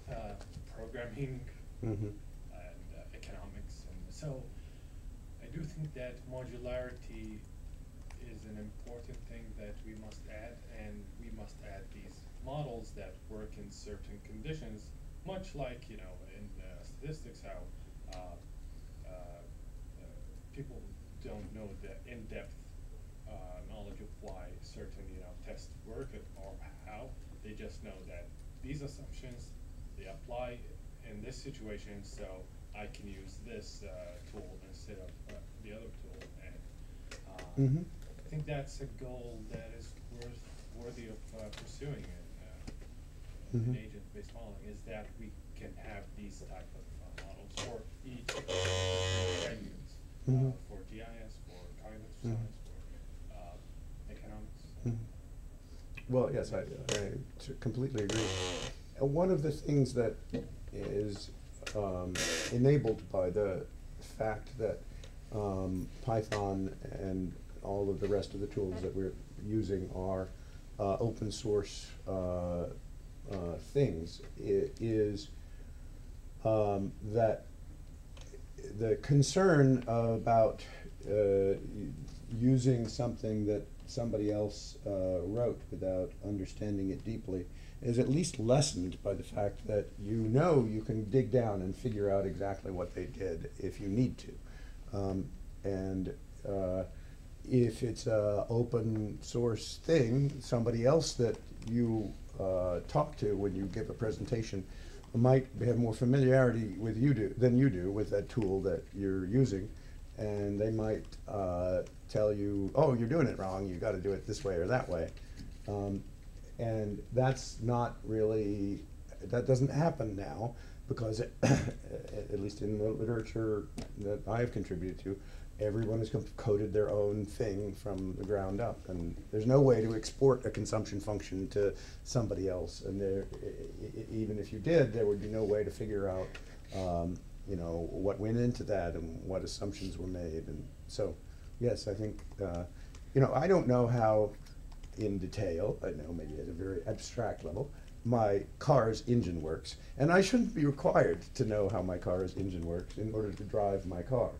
and programming and economics. And so I do think that modularity is an important thing that we must add, and we must add these models that work in certain conditions, much like in statistics how people don't know the in-depth knowledge of why certain tests work or how. They just know that these assumptions, they apply in this situation, so I can use this tool instead of the other tool. And I think that's a goal that is worthy of pursuing in agent-based modeling, is that we can have these type of models for each segments, for GIS, for cognitive science, for economics. Well, yes, I completely agree. One of the things that is enabled by the fact that Python and all of the rest of the tools that we're using are open source things is that the concern about using something that somebody else wrote without understanding it deeply is at least lessened by the fact that you can dig down and figure out exactly what they did if you need to. And if it's an open source thing, somebody else that you talk to when you give a presentation might have more familiarity than you do with that tool that you're using, and they might tell you, oh, you're doing it wrong, you got to do it this way or that way. And that's not really, that doesn't happen now, because at least in the literature that I have contributed to, everyone has coded their own thing from the ground up, and there's no way to export a consumption function to somebody else, and even if you did, there would be no way to figure out you know, what went into that and what assumptions were made. And so, yes, I think, you know, I don't know how in detail, I know maybe at a very abstract level, my car's engine works. And I shouldn't be required to know how my car's engine works in order to drive my car.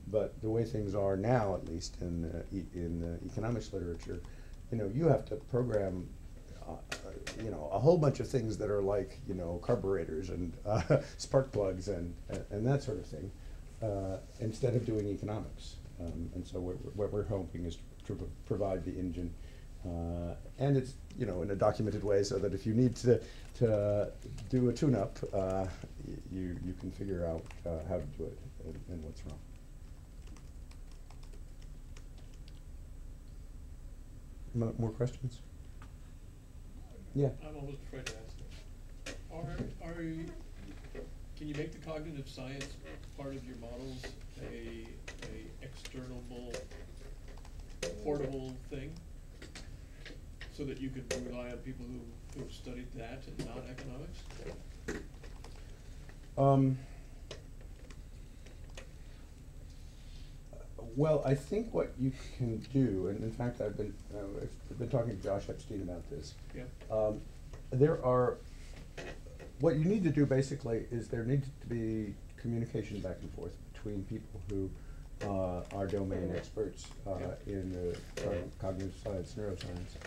But the way things are now, at least in economics literature, you know, you have to program, you know, a whole bunch of things that are like, you know, carburetors and spark plugs and that sort of thing, instead of doing economics. And so what we're hoping is to provide the engine, and it's, you know, in a documented way, so that if you need to do a tune-up, you can figure out how to do it and what's wrong. More questions? Yeah. I'm almost afraid to ask them. Can you make the cognitive science part of your models a externable, portable thing, so that you could rely on people who've studied that and not economics? Well, I think what you can do, and in fact I've been talking to Josh Epstein about this. Yeah. There are, what you need to do basically is there needs to be communication back and forth between people who are domain experts in cognitive science, neuroscience,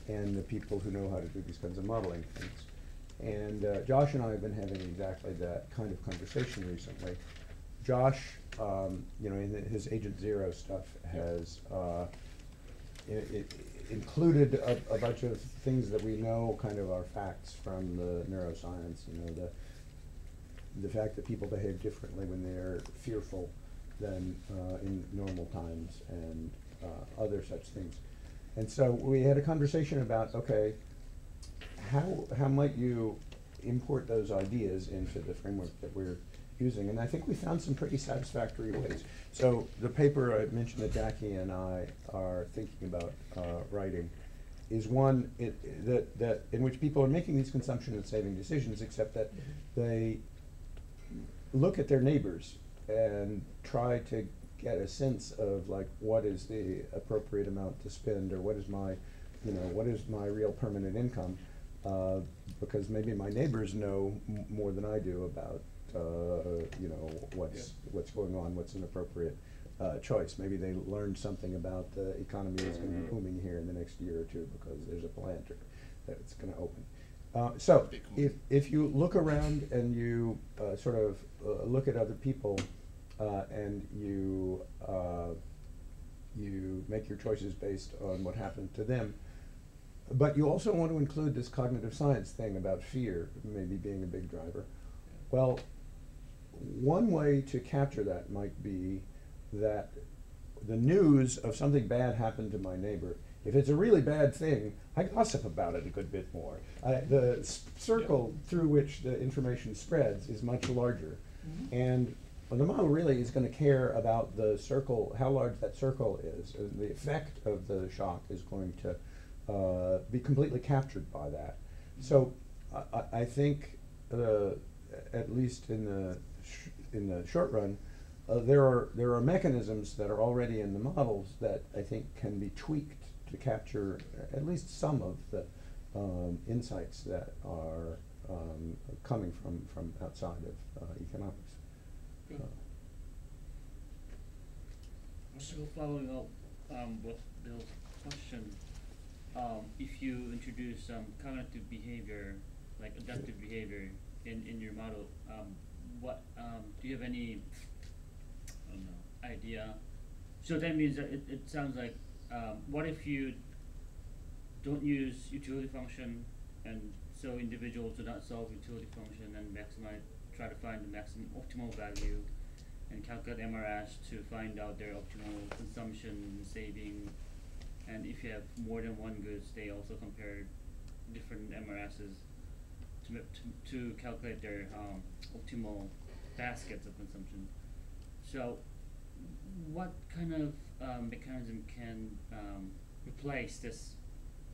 and the people who know how to do these kinds of modeling things. And Josh and I have been having exactly that kind of conversation recently. Josh, you know, in his Agent Zero stuff has it included a bunch of things that we know kind of are facts from the neuroscience. You know, the fact that people behave differently when they're fearful than in normal times, and other such things. And so we had a conversation about, okay, how might you import those ideas into the framework that we're using? And I think we found some pretty satisfactory ways. So the paper I mentioned that Jackie and I are thinking about writing is one that in which people are making these consumption and saving decisions, except that they look at their neighbors and try to get a sense of, like, what is the appropriate amount to spend, or what is my, you know, what is my real permanent income, because maybe my neighbors know more than I do about you know, what's going on, what's an appropriate choice. Maybe they learned something about the economy that's going to be booming here in the next year or two because there's a plant that's going to open. So if you look around and you sort of look at other people and you make your choices based on what happened to them, but you also want to include this cognitive science thing about fear maybe being a big driver. Well, one way to capture that might be that the news of something bad happened to my neighbor, if it's a really bad thing, I gossip about it a good bit more. The circle through which the information spreads is much larger. And the model really is going to care about the circle, how large that circle is. And the effect of the shock is going to be completely captured by that. So I think at least in the short run, there are mechanisms that are already in the models that I think can be tweaked to capture at least some of the insights that are coming from outside of economics. So following up with Bill's question, if you introduce cognitive behavior, like adaptive behavior, in your model, what do you have any idea? So that means that it sounds like, what if you don't use utility function, and so individuals do not solve utility function and try to find the maximum optimal value and calculate MRS to find out their optimal consumption and saving, and if you have more than one goods, they also compare different MRSs to calculate their optimal baskets of consumption. So what kind of mechanism can replace this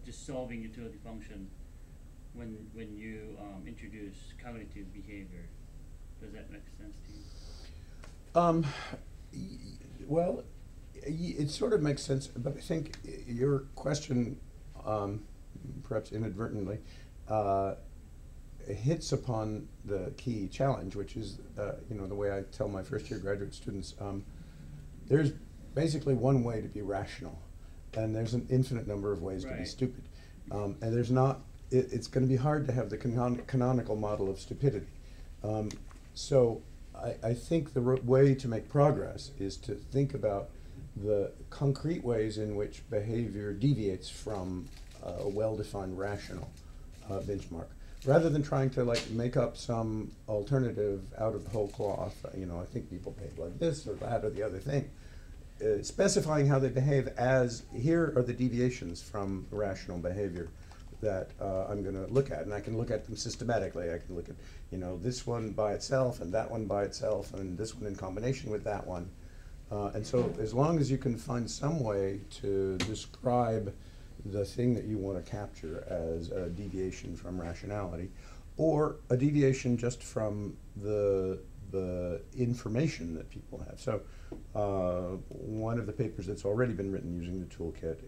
just solving utility function when you introduce cognitive behavior? Does that make sense to you? Well, it sort of makes sense, but I think your question, perhaps inadvertently, hits upon the key challenge, which is, the way I tell my first-year graduate students, there's basically one way to be rational, and there's an infinite number of ways to be Right. stupid. And there's not, it's going to be hard to have the canonical model of stupidity. So I think the way to make progress is to think about the concrete ways in which behavior deviates from a well-defined rational benchmark, rather than trying to make up some alternative out of the whole cloth. I think people behave like this or that or the other thing. Specifying how they behave as, here are the deviations from rational behavior that I'm going to look at, and I can look at them systematically. I can look at, this one by itself, and that one by itself, and this one in combination with that one. And so as long as you can find some way to describe the thing that you want to capture as a deviation from rationality, or a deviation just from the information that people have. So one of the papers that's already been written using the toolkit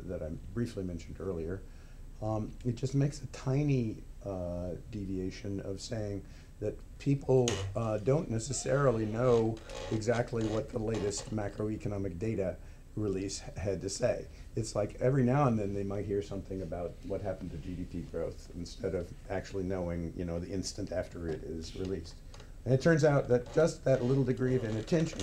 that I briefly mentioned earlier, it just makes a tiny deviation of saying that people don't necessarily know exactly what the latest macroeconomic data release had to say. It's like every now and then they might hear something about what happened to GDP growth instead of actually knowing, the instant after it is released. And it turns out that just that little degree of inattention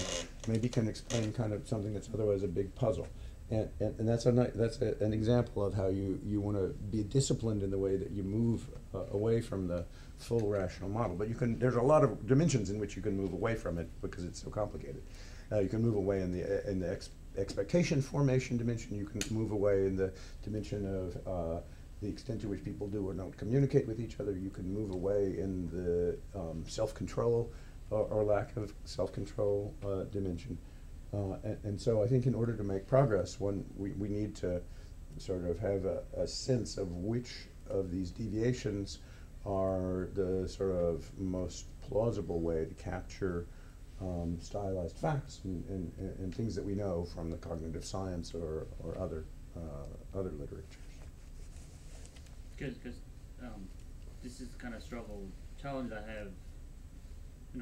maybe can explain kind of something that's otherwise a big puzzle. And that's an example of how you want to be disciplined in the way that you move away from the full rational model. But there's a lot of dimensions in which you can move away from it because it's so complicated. You can move away in the expectation formation dimension. You can move away in the dimension of the extent to which people do or don't communicate with each other. You can move away in the self-control or lack of self-control dimension. And so I think in order to make progress, we need to sort of have a sense of which of these deviations are the sort of most plausible way to capture stylized facts and things that we know from the cognitive science or other literatures. Because this is the kind of challenge I have,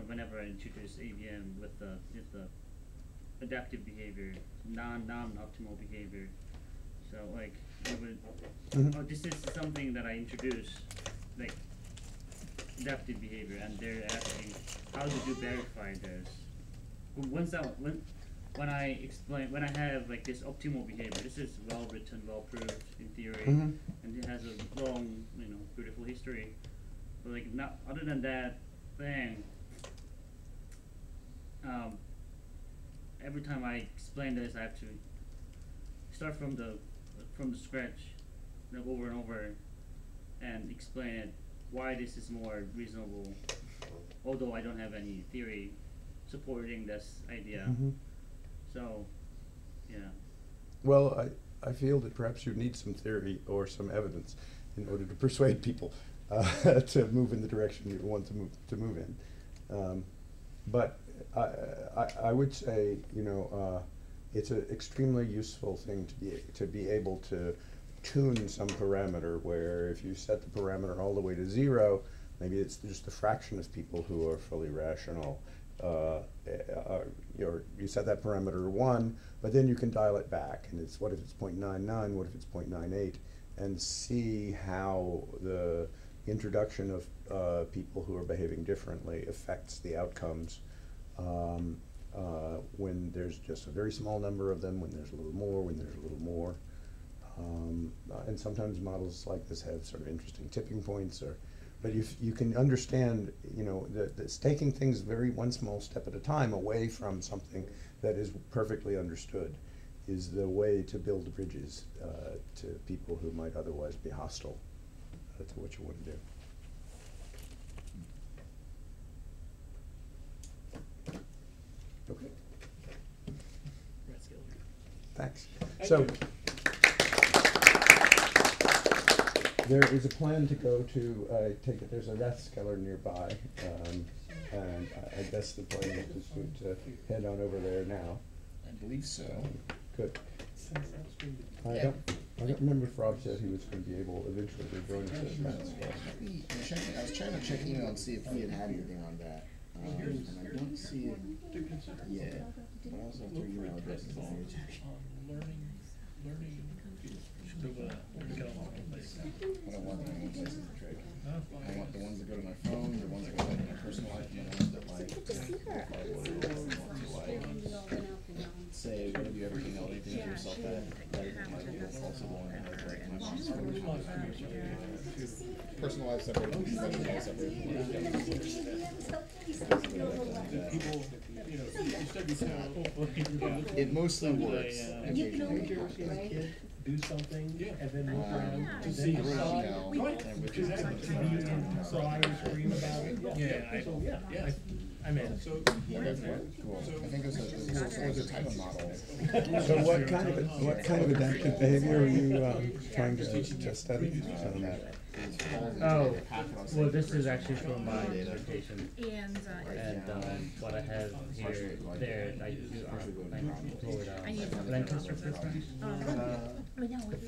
whenever I introduce ABM with the adaptive behavior, non-optimal behavior. So this is something that I introduce, adaptive behavior, and they're asking, how did you verify this? When I explain, when I have this optimal behavior, this is well written, well proved in theory, and it has a long, beautiful history. But other than that thing, every time I explain this, I have to start from the scratch, over and over, and explain it why this is more reasonable, although I don't have any theory supporting this idea. So, yeah. Well, I feel that perhaps you need some theory or some evidence in order to persuade people to move in the direction you want to move in. But I would say, it's an extremely useful thing to be able to tune some parameter where if you set the parameter all the way to 0, maybe it's just a fraction of people who are fully rational. You set that parameter 1, but then you can dial it back, and it's what if it's 0.99, what if it's 0.98, and see how the introduction of people who are behaving differently affects the outcomes when there's just a very small number of them, when there's a little more, when there's a little more. And sometimes models like this have sort of interesting tipping points, but you can understand, that taking things one small step at a time away from something that is perfectly understood is the way to build bridges to people who might otherwise be hostile to what you want to do. Okay. Thanks. So there is a plan to go to take it. There's a Rathskeller nearby. and I guess the plan is to head on over there now. I believe so. Good. I Yeah. don't remember if Rob said he was going to be able eventually to join us as well. I was trying to check email and see if he had anything on that. And I don't see it yet. But I also have to email addresses on here. Learning, I don't want the only places to trick. I want the ones that go to my phone, the ones that go to my personal life, and the ones that like say, what have you ever emailed anything to yourself that isn't my also the one that has like my mom's personal life separate from professional life separate. people, you know, you start to It mostly works. You can only Occasionally. as a kid do something Yeah. and then look around Yeah. to I see wrote an decide. email, and with To be and cry or scream about it. So, Yeah. I mean, So, Yeah, that's cool. I think there's a type of model. So what kind of adaptive behavior are you trying to study on that? Oh, well, this is actually from my dissertation. And, What I have here, there, I do, Lancaster Christmas.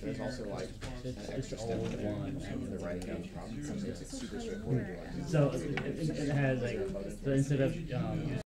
There's also like an extra step old in there, one. the writing out problem. Some things it's super straightforward. So it has like, so instead of